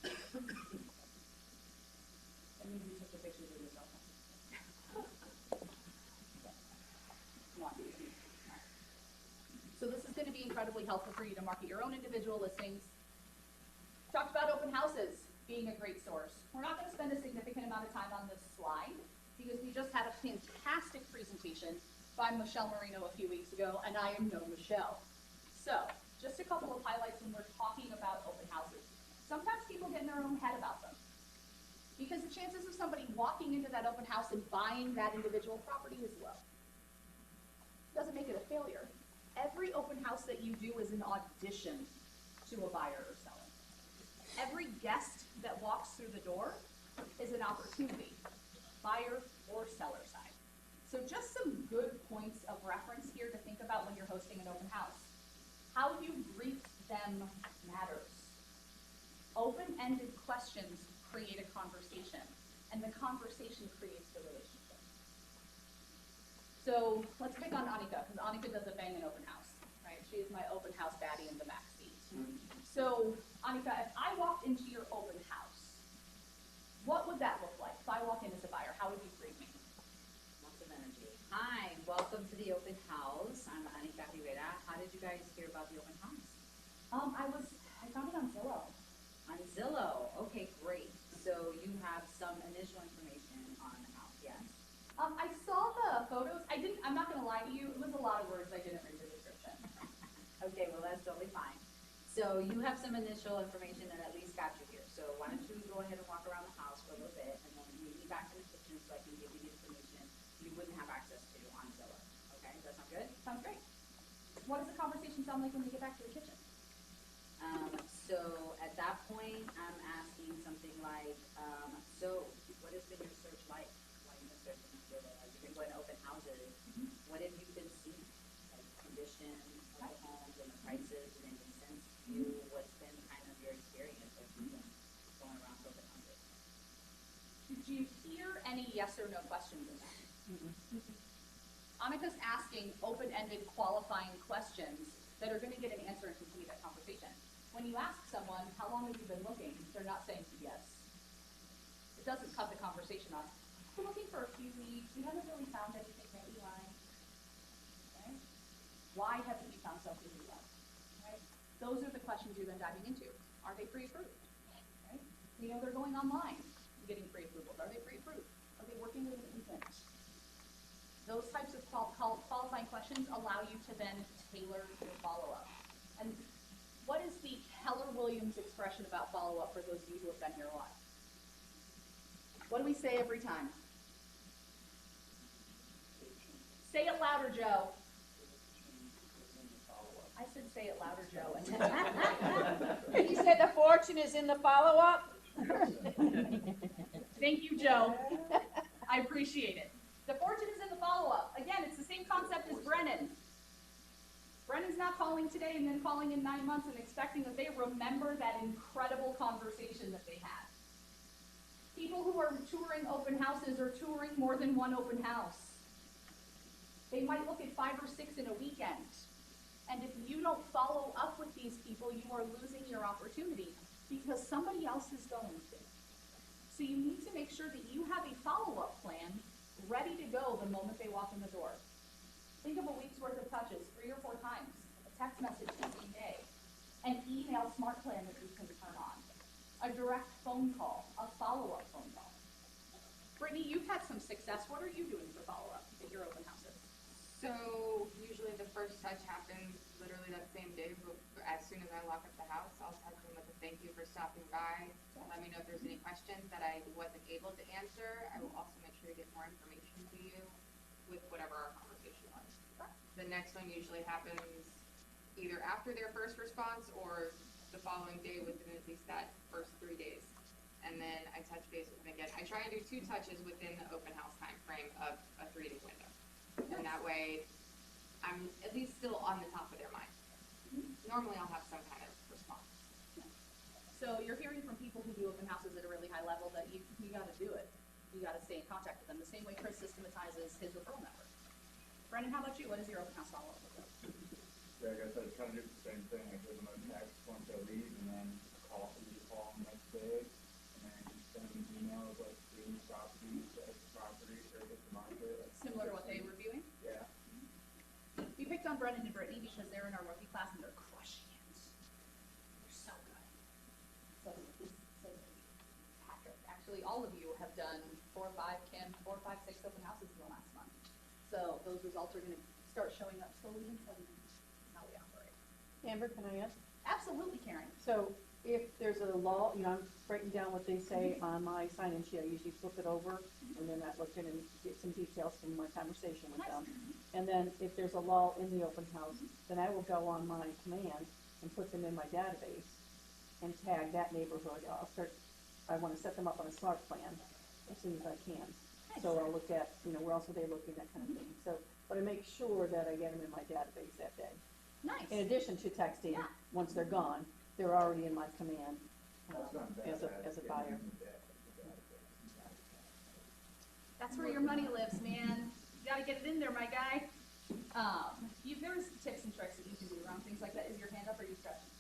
that means you took the pictures of yourself. Not easy. So this is going to be incredibly helpful for you to market your own individual listings. Talked about open houses being a great source. We're not going to spend a significant amount of time on this slide because we just had a fantastic presentation by Michelle Marino a few weeks ago, and I am no Michelle. So, just a couple of highlights when we're talking about open houses. Sometimes people get in their own head about them because the chances of somebody walking into that open house and buying that individual property is low. Doesn't make it a failure. Every open house that you do is an audition to a buyer or seller. Every guest that walks through the door is an opportunity, buyer or seller side. So just some good points of reference here to think about when you're hosting an open house. How you brief them matters. Open-ended questions create a conversation, and the conversation creates the relationship. So let's pick on Annika, because Annika does a banging open house, right? She is my open house baddie in the backseat. So, Annika, if I walked into your open house, what would that look like? If I walk in as a buyer, how would you greet me? Lots of energy. Hi, welcome to the open house. I'm Annika Rivera. How did you guys hear about the open house? I found it on Zillow. On Zillow. Okay, great. So you have some initial information on the house, yes? I saw the photos. I'm not gonna lie to you, it was a lot of words. I didn't read the description. Okay, well, that's totally fine. So you have some initial information that at least got you here. So why don't you go ahead and walk around the house for a little bit, and then meet me back in the kitchen so I can give you the information you wouldn't have access to on Zillow. Okay, does that sound good? Sounds great. What does the conversation sound like when we get back to the kitchen? So at that point, I'm asking something like, so what has been your search like? While you've been searching for Zillow? Like, you've been going to open houses. What have you been seeing? Like condition of the homes and the prices, and any sense to you? What's been kind of your experience as you've been going around to open houses? Did you hear any yes or no questions in that? Annika's asking open-ended qualifying questions that are gonna get an answer and continue that conversation. When you ask someone, how long have you been looking, they're not saying yes. It doesn't cut the conversation off. We're looking for a few weeks, we haven't really found anything that we like. Right? Why haven't you found something you like? Right? Those are the questions you're then diving into. Are they pre-approved? Right? We know they're going online, getting pre-approvals. Are they pre-approved? Are they working with an infant? Those types of qualifying questions allow you to then tailor your follow-up. And what is the Keller Williams expression about follow-up for those of you who have been here a lot? What do we say every time? Say it louder, Joe. I said say it louder, Joe. And He said the fortune is in the follow-up. thank you, Joe. I appreciate it. The fortune is in the follow-up. Again, it's the same concept as Brennan. Brennan's not calling today and then calling in 9 months and expecting that they remember that incredible conversation that they had. People who are touring open houses are touring more than one open house. They might look at 5 or 6 in a weekend. And if you don't follow up with these people, you are losing your opportunity because somebody else is going to. So you need to make sure that you have a follow-up plan ready to go the moment they walk in the door. Think of a week's worth of touches, 3 or 4 times, a text message every day, an email smart plan that you can turn on, a direct phone call, a follow-up phone call. Brittany, you've had some success. What are you doing for follow-up at your open houses? So usually the first touch happens literally that same day, but as soon as I lock up the house, I'll touch them with a thank you for stopping by. Let me know if there's any questions that I wasn't able to answer. I will also make sure to get more information to you with whatever our conversation was. The next one usually happens either after their first response or the following day within at least that first 3 days. And then I touch base with them again. I try and do 2 touches within the open house time frame of a 3-day window. And that way, I'm at least still on the top of their mind. Normally, I'll have some kind of response. So you're hearing from people who do open houses at a really high level that you got to do it. You got to stay in contact with them the same way Chris systematizes his referral network. Brendan, how about you? What is your open house follow-up look like? Yeah, I guess I'd kind of do the same thing, I give them a text once I leave, and then call them the next day, and then send them emails like, seeing properties, property, or get the market. Similar to what they were viewing. Yeah. We picked on Brennan and Brittany because they're in our rookie class and they're crushing it. They're so good. So Patrick, actually, all of you have done 4, 5, 6 open houses in the last month. So those results are gonna start showing up slowly and steadily. That's how we operate. Amber, can I ask? Absolutely, Karen. So if there's a law, you know, I'm writing down what they say on my sign-in sheet, I usually flip it over, and then I look in and get some details from my conversation with them. And then if there's a law in the open house, then I will go on my command and put them in my database and tag that neighborhood. I wanna set them up on a smart plan as soon as I can. So I'll look at, you know, where else are they looking, that kind of thing. So, but I make sure that I get them in my database that day. Nice. In addition to texting, Yeah. once they're gone, they're already in my command, That's not bad. as a buyer. That's where your money lives, man. You gotta get it in there, my guy. There's tips and tricks that you can do around things like that. Is your hand up or are you stretching?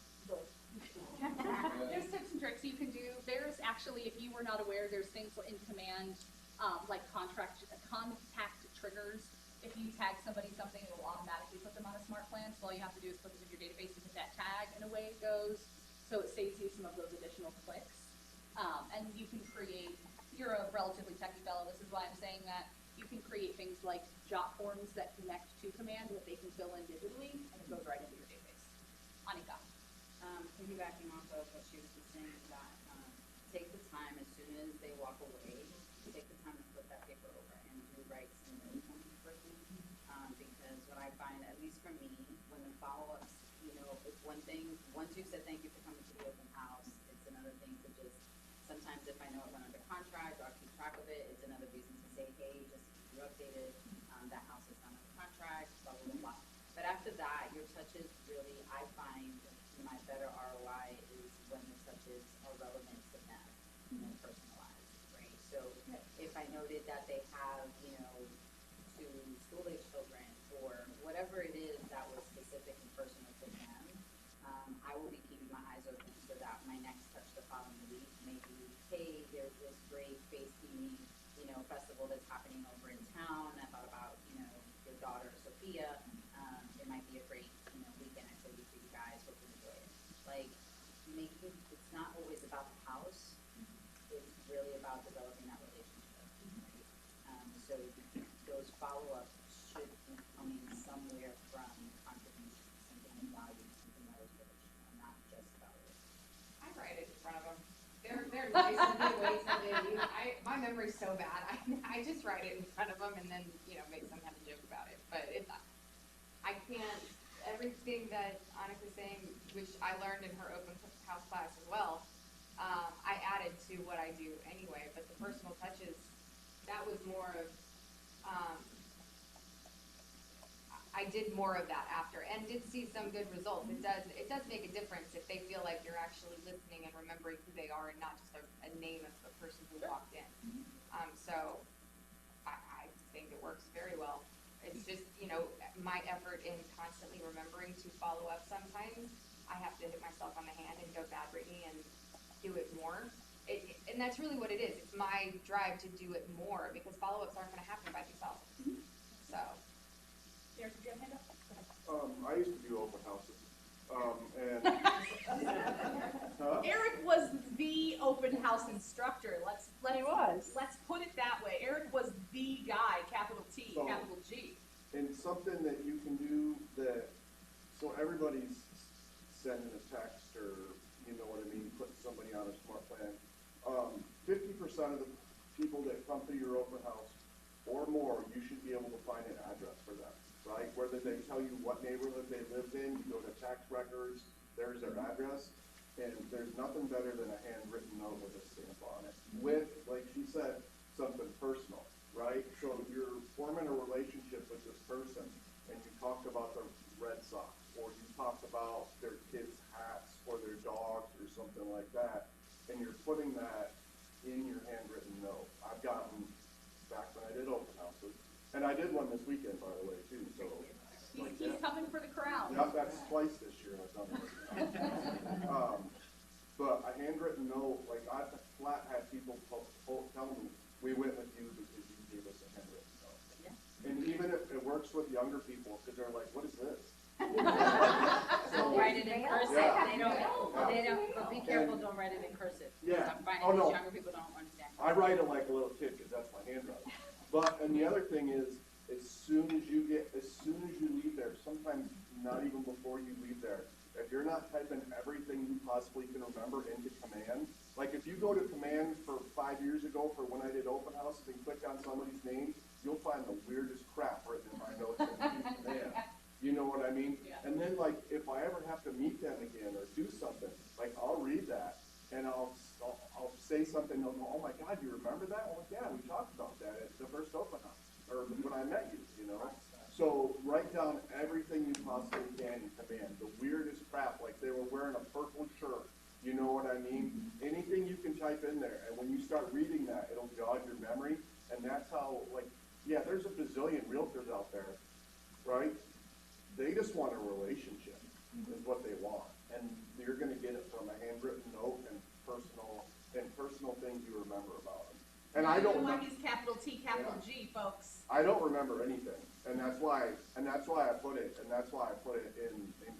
There's tips and tricks you can do. There's actually, if you were not aware, there's things in command, like contact triggers. If you tag somebody something, it will automatically put them on a smart plan. So all you have to do is put them in your database and hit that tag, and away it goes. So it saves you some of those additional clicks. And you can create, you're a relatively techy fellow, this is why I'm saying that. You can create things like jot forms that connect to command that they can fill in digitally, and it goes right into your database. Anika. Piggybacking off of what she was just saying, that take the time as soon as they walk away, take the time to flip that paper over and do write some notes on the person. Because what I find, at least for me, when the follow-ups, you know, it's one thing, once you've said thank you for coming to the open house, it's another thing to just, sometimes if I know it went under contract or I keep track of it, it's another reason to say, hey, just keep you updated, that house is under contract, blah, blah, blah. But after that, your touches really, I find my better ROI is when the touches are relevant to them, you know, personalized, right? So if I noted that they have, you know, 2 school-age children or whatever it is that was specific and personal to them, I will be keeping my eyes open so that my next touch the following week may be, hey, there's this great face painting, you know, festival that's happening over in town. I thought about, you know, your daughter, Sophia. It might be a great, you know, weekend activity for you guys. Hope you enjoy it. Like, it's not always about the house. It's really about developing that relationship. Right? So those follow-ups should be coming somewhere from contributions, something of value, something that is relational, not just value. I write it in front of them. They're nice and they wait till they leave. My memory's so bad. I just write it in front of them and then, you know, make some kind of joke about it. But I can't, everything that Annika's saying, which I learned in her open house class as well, I added to what I do anyway. But the personal touches, that was more of, I did more of that after and did see some good results. It does make a difference if they feel like you're actually listening and remembering who they are and not just a name of the person who walked in. So I think it works very well. It's just, you know, my effort in constantly remembering to follow up sometimes, I have to hit myself on the hand and go, bad Brittany, and do it more. And that's really what it is. It's my drive to do it more because follow-ups aren't going to happen by themselves. So. There's your hand up. I used to do open houses, and. Eric was the open house instructor. Let's put it that way. Eric was the guy, capital T, So- capital G. And something that you can do that, so everybody's sending a text or, you know what I mean, putting somebody on a smart plan. 50% of the people that come to your open house or more, you should be able to find an address for them, right? Whether they tell you what neighborhood they lived in, you go to tax records, there's their address. And there's nothing better than a handwritten note with a stamp on it. With, like she said, something personal, right? So you're forming a relationship with this person and you talked about the Red Sox or you talked about their kids' hats or their dogs or something like that. And you're putting that in your handwritten note. I've gotten, back when I did open houses, and I did one this weekend, by the way, too, so. He's coming for the crowd. around. Yep, that's twice this year I've done it. But a handwritten note, like I've flat had people tell me, we went with you because you gave us a handwritten note. Yeah. And even if it works with younger people, because they're like, what is this? Don't write it in cursive, Yeah. they don't, but be careful, don't write it in cursive. Yeah. I'm finding Oh, no. these younger people don't understand. I write it like a little kid because that's my handwriting. But, and the other thing is, as soon as you leave there, sometimes not even before you leave there, if you're not typing everything you possibly can remember into command, like if you go to command for 5 years ago for when I did open houses and click on somebody's name, you'll find the weirdest crap written in my notes in command. You know what I mean? Yeah. And then like, if I ever have to meet them again or do something, like I'll read that and I'll say something, they'll go, oh my God, you remember that? I'm like, yeah, we talked about that at the first open house, or when I met you, you know? So write down everything you possibly can in command, the weirdest crap, like they were wearing a purple shirt, you know what I mean? Anything you can type in there, and when you start reading that, it'll jog your memory, and that's how, like, yeah, there's a bazillion realtors out there, right? They just want a relationship, is what they want, and you're gonna get it from a handwritten note and personal things you remember about them. And I don't Why he's capital T, capital G, folks. I don't remember anything, and that's why I put it in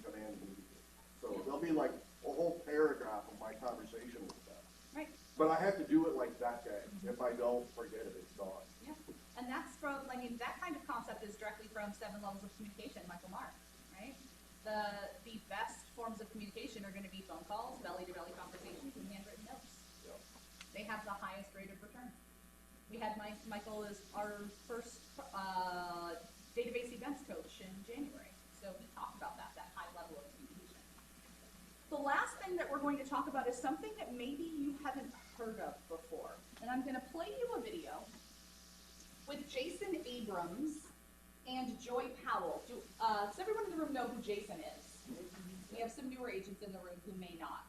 command immediately. So there'll be like a whole paragraph of my conversation with them. Right. But I have to do it like that day. If I don't forget it, it's gone. Yeah, and that's from, I mean, that kind of concept is directly from 7 Levels of Communication, Michael Mark, right? The best forms of communication are gonna be phone calls, belly-to-belly conversations, and handwritten notes. Yep. They have the highest rate of return. We had Michael as our first, database events coach in January, so he talked about that high level of communication. The last thing that we're going to talk about is something that maybe you haven't heard of before, and I'm gonna play you a video with Jason Abrams and Joy Powell. Does everyone in the room know who Jason is? We have some newer agents in the room who may not.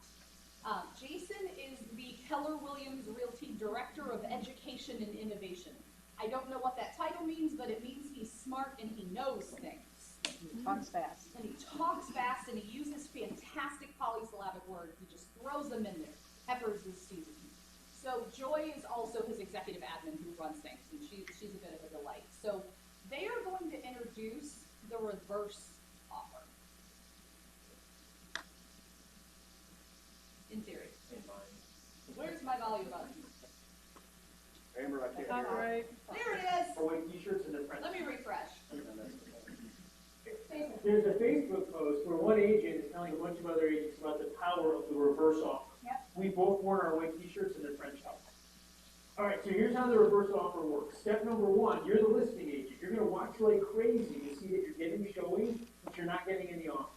Jason is the Keller Williams Realty Director of Education and Innovation. I don't know what that title means, but it means he's smart and he knows things. Talks fast. And he talks fast and he uses fantastic polysyllabic words. He just throws them in there. Peppers his season. So Joy is also his executive admin who runs things, and she's a bit of a delight. So they are going to introduce the reverse offer. In theory. Where's my volume button? Amber, I can't All hear. right. There it is. Or with t-shirts and the friends. Let me refresh. There's a Facebook post where one agent is telling a bunch of other agents about the power of the reverse offer. Yep. We both worn our white t-shirts and the French shop. All right, so here's how the reverse offer works. Step number one, you're the listing agent. You're gonna watch like crazy to see that you're getting showings, but you're not getting any offers.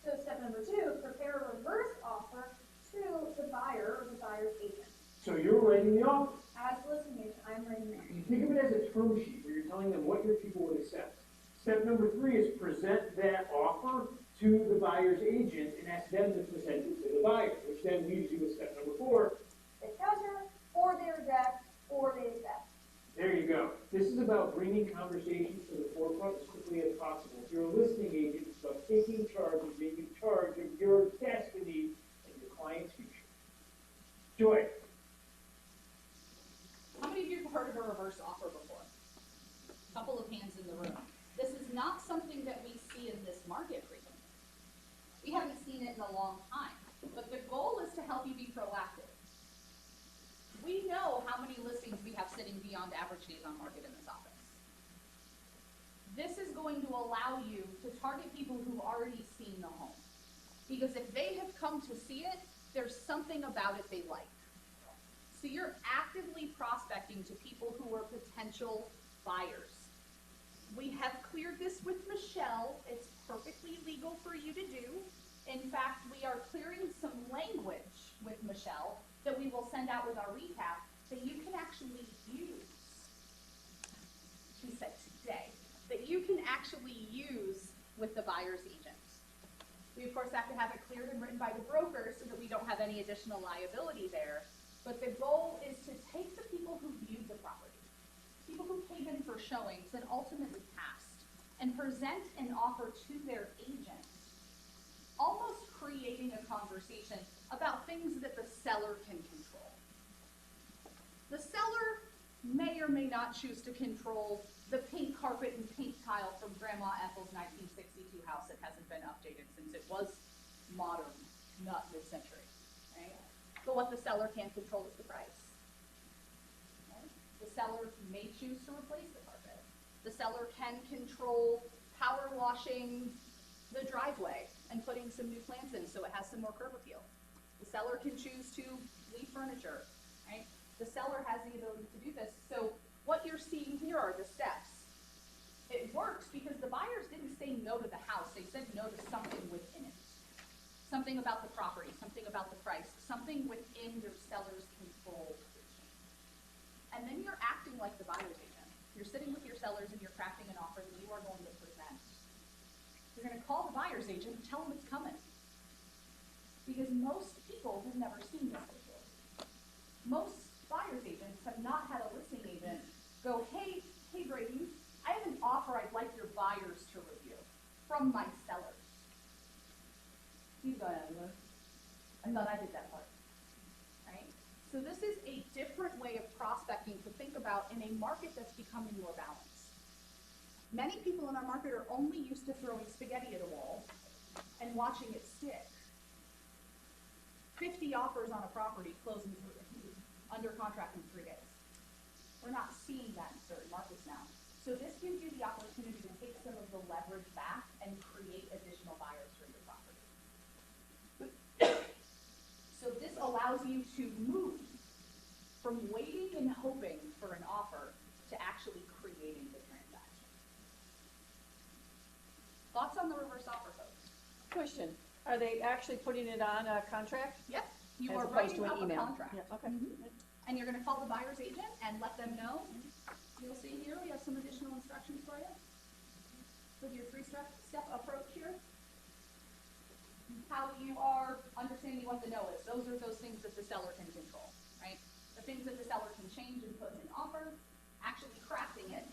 So step number 2, prepare a reverse offer to the buyer or the buyer's agent. So you're writing the offer. As the listing agent, I'm writing that. Think of it as a term sheet where you're telling them what your people would accept. Step number 3 is present that offer to the buyer's agent and ask them to present it to the buyer, which then leaves you with step number 4. They counter, or they reject, or they accept. There you go. This is about bringing conversations to the forefront as quickly as possible. If you're a listing agent, it's about taking charge and being in charge of your destiny and your client's future. Joy. How many of you have heard of a reverse offer before? Couple of hands in the room. This is not something that we see in this market frequently. We haven't seen it in a long time, but the goal is to help you be proactive. We know how many listings we have sitting beyond average days on market in this office. This is going to allow you to target people who've already seen the home. Because if they have come to see it, there's something about it they like. So you're actively prospecting to people who are potential buyers. We have cleared this with Michelle. It's perfectly legal for you to do. In fact, we are clearing some language with Michelle that we will send out with our recap that you can actually use. She said today, that you can actually use with the buyer's agent. We of course have to have it cleared and written by the broker so that we don't have any additional liability there. But the goal is to take the people who viewed the property, people who came in for showings and ultimately passed, and present an offer to their agent conversation about things that the seller can control. The seller may or may not choose to control the paint carpet and paint tile from Grandma Ethel's 1962 house that hasn't been updated since it was modern, not mid-century, right? But what the seller can't control is the price. Right? The seller may choose to replace the carpet. The seller can control power washing the driveway and putting some new plants in so it has some more curb appeal. The seller can choose to leave furniture, right? The seller has the ability to do this. So what you're seeing here are the steps. It works because the buyers didn't say no to the house. They said no to something within it. Something about the property, something about the price, something within your seller's control. And then you're acting like the buyer's agent. You're sitting with your sellers and you're crafting an offer that you are going to present. You're going to call the buyer's agent and tell them it's coming. Because most people have never seen this before. Most buyer's agents have not had a listing agent go, hey Brady, I have an offer I'd like your buyers to review from my sellers. You go ahead, Liz. I thought I did that part. Right? So this is a different way of prospecting to think about in a market that's becoming more balanced. Many people in our market are only used to throwing spaghetti at a wall and watching it stick. 50 offers on a property closing under contract in 3 days. We're not seeing that in certain markets now. So this gives you the opportunity to take some of the leverage back and create additional buyers for your property. So this allows you to move from waiting and hoping for an offer to actually creating the transaction. Thoughts on the reverse offer, folks? Question, are they actually putting it on a contract? Yep, you As are opposed to writing an up a email? contract. Yeah, okay. And you're gonna call the buyer's agent and let them know. You'll see here, we have some additional instructions for you. With your 3-step approach here. How you are understanding what the no is. Those are those things that the seller can control, right? The things that the seller can change and put in an offer, actually crafting it,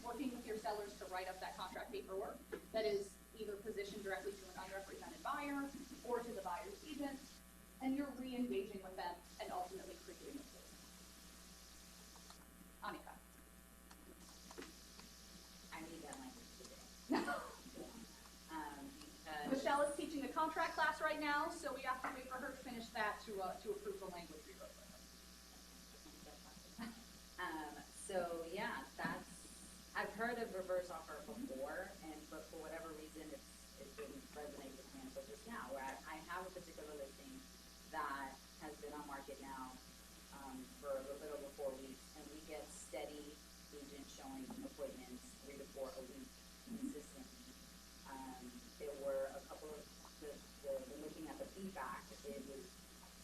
working with your sellers to write up that contract paperwork that is either positioned directly to an unrepresented buyer or to the buyer's agent, and you're re-engaging with them and ultimately creating a closing. Anika. I need that language today. Because Michelle is teaching a contract class right now, so we have to wait for her to finish that to approve the language we wrote for her. So yeah, I've heard of reverse offer before, but for whatever reason, it didn't resonate with me until just now, where I have a particular listing that has been on market now for a little bit over 4 weeks, and we get steady agent showing appointments 3 to 4 a week consistently. There were a couple of looking at the feedback, it was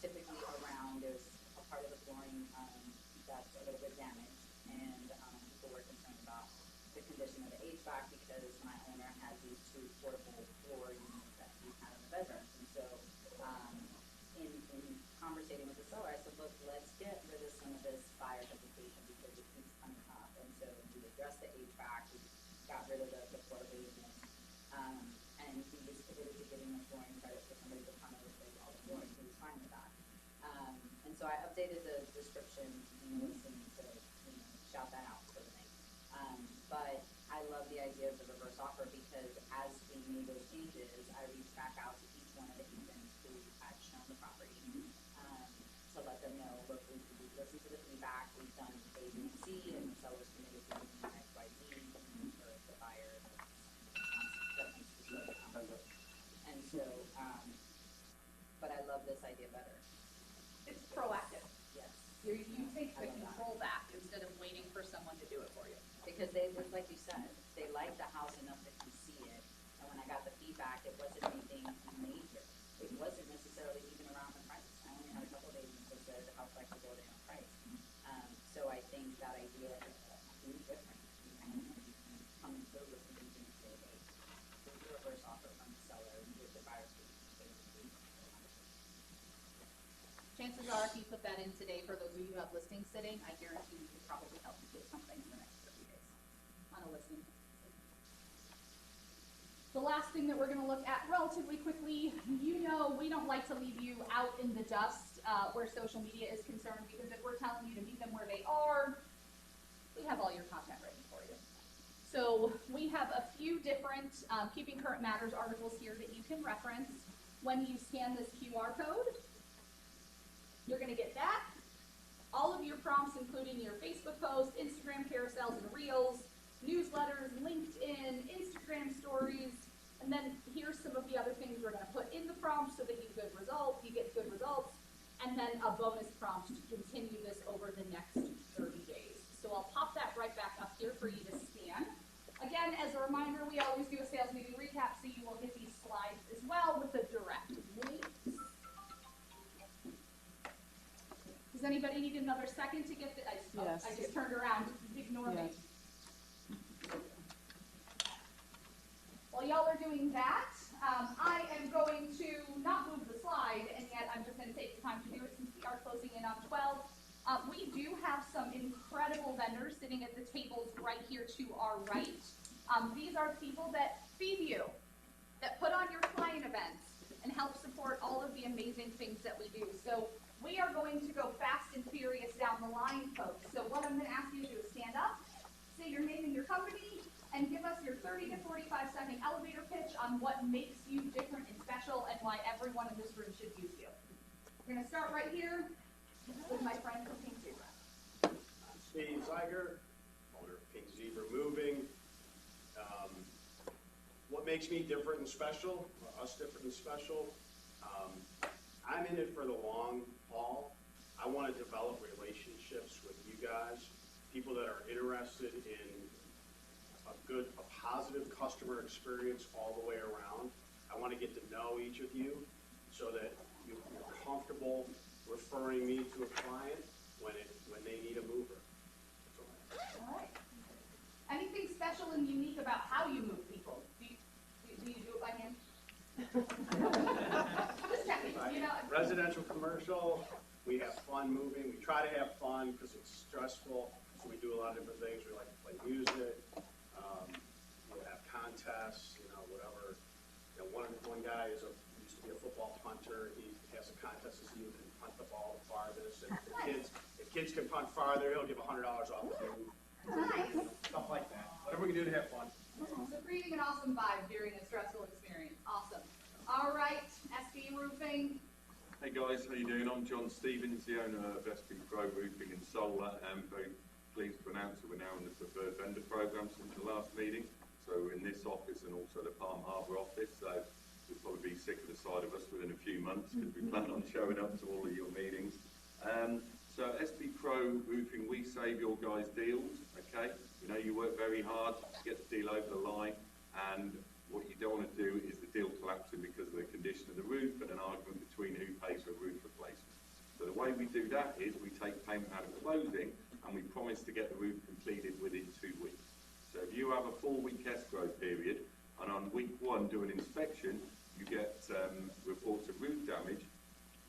typically around there's a part of the flooring that's a little bit damaged, and people were concerned about the condition of the HVAC because my owner has these 2 portable floor units that we have in the bedrooms. And so in conversating with the seller, I said, look, let's get rid of some of this fire hesitation because it keeps coming up. And so we addressed the HVAC, we got rid of the portable units, and he was committed to giving the flooring credit for somebody to come and replace all the flooring. He was fine with that. And so I updated the description in the listing to shout that out sort of thing. But I love the idea of the reverse offer because as we made those changes, I reached back out to each one of the agents who had shown the property to let them know, look, we listened to the feedback, we've done A, B, and C, and the seller's committed to doing X, Y, Z, and for the buyer, and so, but I love this idea better. It's proactive. Yes. You take the I love that. control back instead of waiting for someone to do it for you. Because they, like you said, they like the house enough that you see it, and when I got the feedback, it wasn't anything major. It wasn't necessarily even around the price. I only had a couple of agents that said the house flexibility on price. So I think that idea is really different. Coming through with an agent and say, hey, here's the reverse offer from the seller, here's the buyer's fee. Chances are, if you put that in today, for those of you who have listings sitting, I guarantee you could probably help you get something in the next 30 days on a listing. The last thing that we're going to look at relative relatively quickly, you know we don't like to leave you out in the dust where social media is concerned, because if we're telling you to meet them where they are, we have all your content ready for you. So we have a few different Keeping Current Matters articles here that you can reference. When you scan this QR code, you're going to get that. All of your prompts, including your Facebook posts, Instagram carousels and reels, newsletters, LinkedIn, Instagram stories, and then here's some of the other things we're going to put in the prompt so that you get good results, and then a bonus prompt to continue this over the next 30 days. So I'll pop that right back up here for you to scan. Again, as a reminder, we always do a sales meeting recap, so you will get these slides as well with the direct links. Does anybody need another second to get the, Yes. I just turned around, ignore me. Yes. While y'all are doing that, I am going to not move the slide, and yet I'm just going to take the time to do it since we are closing in on 12. We do have some incredible vendors sitting at the tables right here to our right. These are people that feed you, that put on your client events, and help support all of the amazing things that we do. So we are going to go fast and furious down the line, folks. So what I'm going to ask you to do is stand up, say your name and your company, and give us your 30 to 45-second elevator pitch on what makes you different and special and why everyone in this room should use you. We're going to start right here with my friend from Pink Zebra. I'm Steve Zeiger, owner of Pink Zebra Moving. What makes me different and special, or us different and special, I'm in it for the long haul. I want to develop relationships with you guys, people that are interested in a positive customer experience all the way around. I want to get to know each of you so that you're comfortable referring me to a client when they need a mover. All right. Anything special and unique about how you move people? Do you do it by hand? Just checking, you know. Residential, commercial, we have fun moving. We try to have fun because it's stressful. So we do a lot of different things. We like to play music. We'll have contests, whatever. One guy used to be a football punter. He has a contest to see who can punt the ball the farthest. And if kids can punt farther, he'll give $100 off the move. Stuff like that. Whatever we can do to have fun. So creating an awesome vibe during a stressful experience. Awesome. All right, SB Roofing. Hey guys, how you doing? I'm John Stevens, the owner of SB Pro Roofing and Solar. I'm very pleased to announce that we're now in the preferred vendor program since the last meeting. So we're in this office and also the Palm Harbour office. So you'll probably be sick of the sight of us within a few months because we plan on showing up to all of your meetings. So SB Pro Roofing, we save your guys deals, okay? You work very hard to get the deal over the line, and what you don't want to do is the deal collapsing because of the condition of the roof and an argument between who pays for roof replacement. So the way we do that is we take payment out of closing, and we promise to get the roof completed within 2 weeks. So if you have a 4-week escrow period, and on week 1 do an inspection, you get reports of roof damage,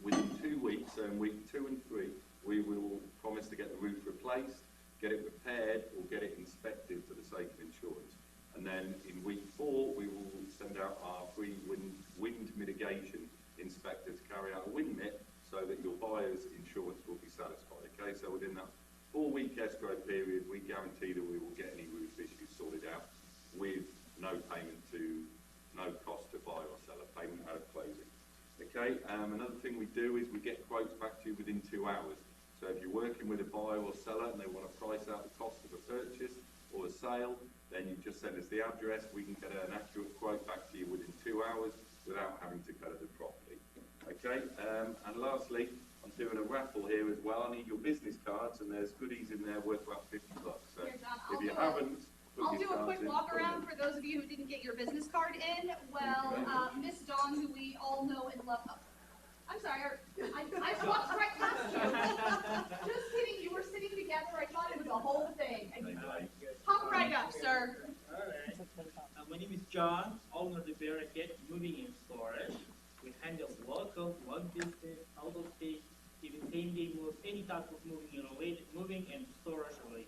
within 2 weeks, so in week 2 and 3, we will promise to get the roof replaced, get it repaired, or get it inspected for the sake of insurance. And then in week 4, we will send out our free wind mitigation inspector to carry out a wind mit so that your buyer's insurance will be satisfied. Okay, so within that 4-week escrow period, we guarantee that we will get any roof issues sorted out with no cost to buyer or seller, payment out of closing. Okay, another thing we do is we get quotes back to you within 2 hours. So if you're working with a buyer or seller and they want to price out the cost of a purchase or a sale, then you just send us the address. We can get an accurate quote back to you within 2 hours without having to go to the property. Okay, and lastly, I'm doing a raffle here as well. I need your business cards, and there's goodies in there worth about $50. So Here, John, if you haven't, I'll do a quick walk around for those of you who didn't get your business card in. Well, Miss Dawn, who we all know and love. I'm sorry, I walked right past you. Just kidding, you were sitting together. I thought it was a whole thing. Hop right up, sir. Alright. My name is John, owner of the Barricade Moving and Storage. We handle local, long distance, out of state, even same-day move, any type of moving and storage related.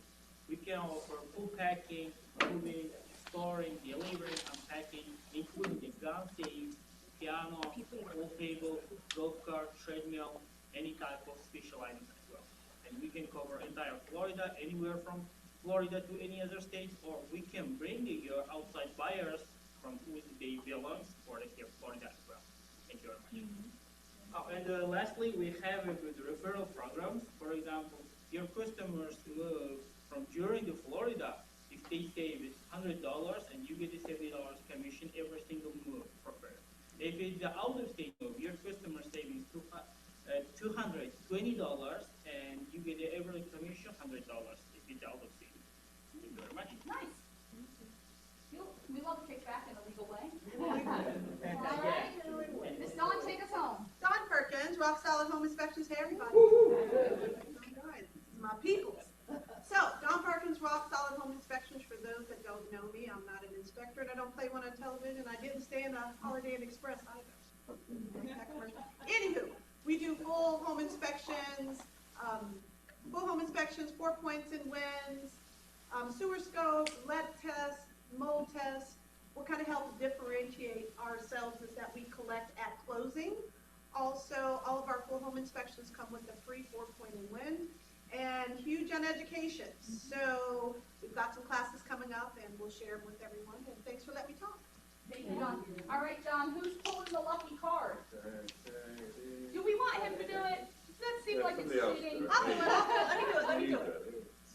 We can offer full packing, moving, storing, delivering, unpacking, including the ground safe, piano, pool table, golf cart, treadmill, any type of special items as well. And we can cover entire Florida, anywhere from Florida to any other states, or we can bring your outside buyers from who they belong for here Florida as well. Thank you very much. And lastly, we have a good referral programs. For example, your customers move from during the Florida, if they save $100 and you get a $70 commission every single move for free. If it's the out of state move, your customer saving $220 and you get every commission $100 if it's out of state. Thank you very much. Nice. We love kickback in a legal way. All right. Miss Dawn, take us home. Dawn Perkins, Rock Solid Home Inspections. Hey, everybody. All right, this is my peoples. So, Dawn Perkins, Rock Solid Home Inspections. For those that don't know me, I'm not an inspector, and I don't play one on television. I didn't stay in a Holiday Inn Express either. Anywho, we do full home inspections, 4 points and wins, sewer scope, lead test, mold test. What kind of helps differentiate ourselves is that we collect at closing. Also, all of our full home inspections come with a free 4-point and win, and huge on education. So we've got some classes coming up, and we'll share them with everyone. And thanks for letting me talk. Thank you, John. All right, John, who's pulling the lucky card? Do we want him to do it? Does that seem like it's cheating? I'll do it. Let me do it.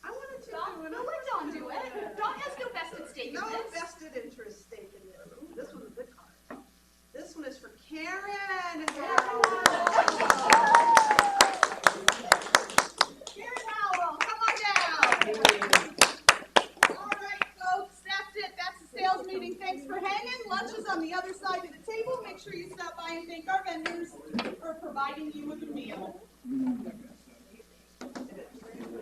I wanted to John, do it. we'll let John do it. John has no vested stake in No this. vested interest stake in this. Ooh, this one's a good card. This one is for Karen. Karen Howell, come on down. All right, folks, that's it. That's the sales meeting. Thanks for hanging. Lunch is on the other side of the table. Make sure you stop by and thank our vendors for providing you with a meal.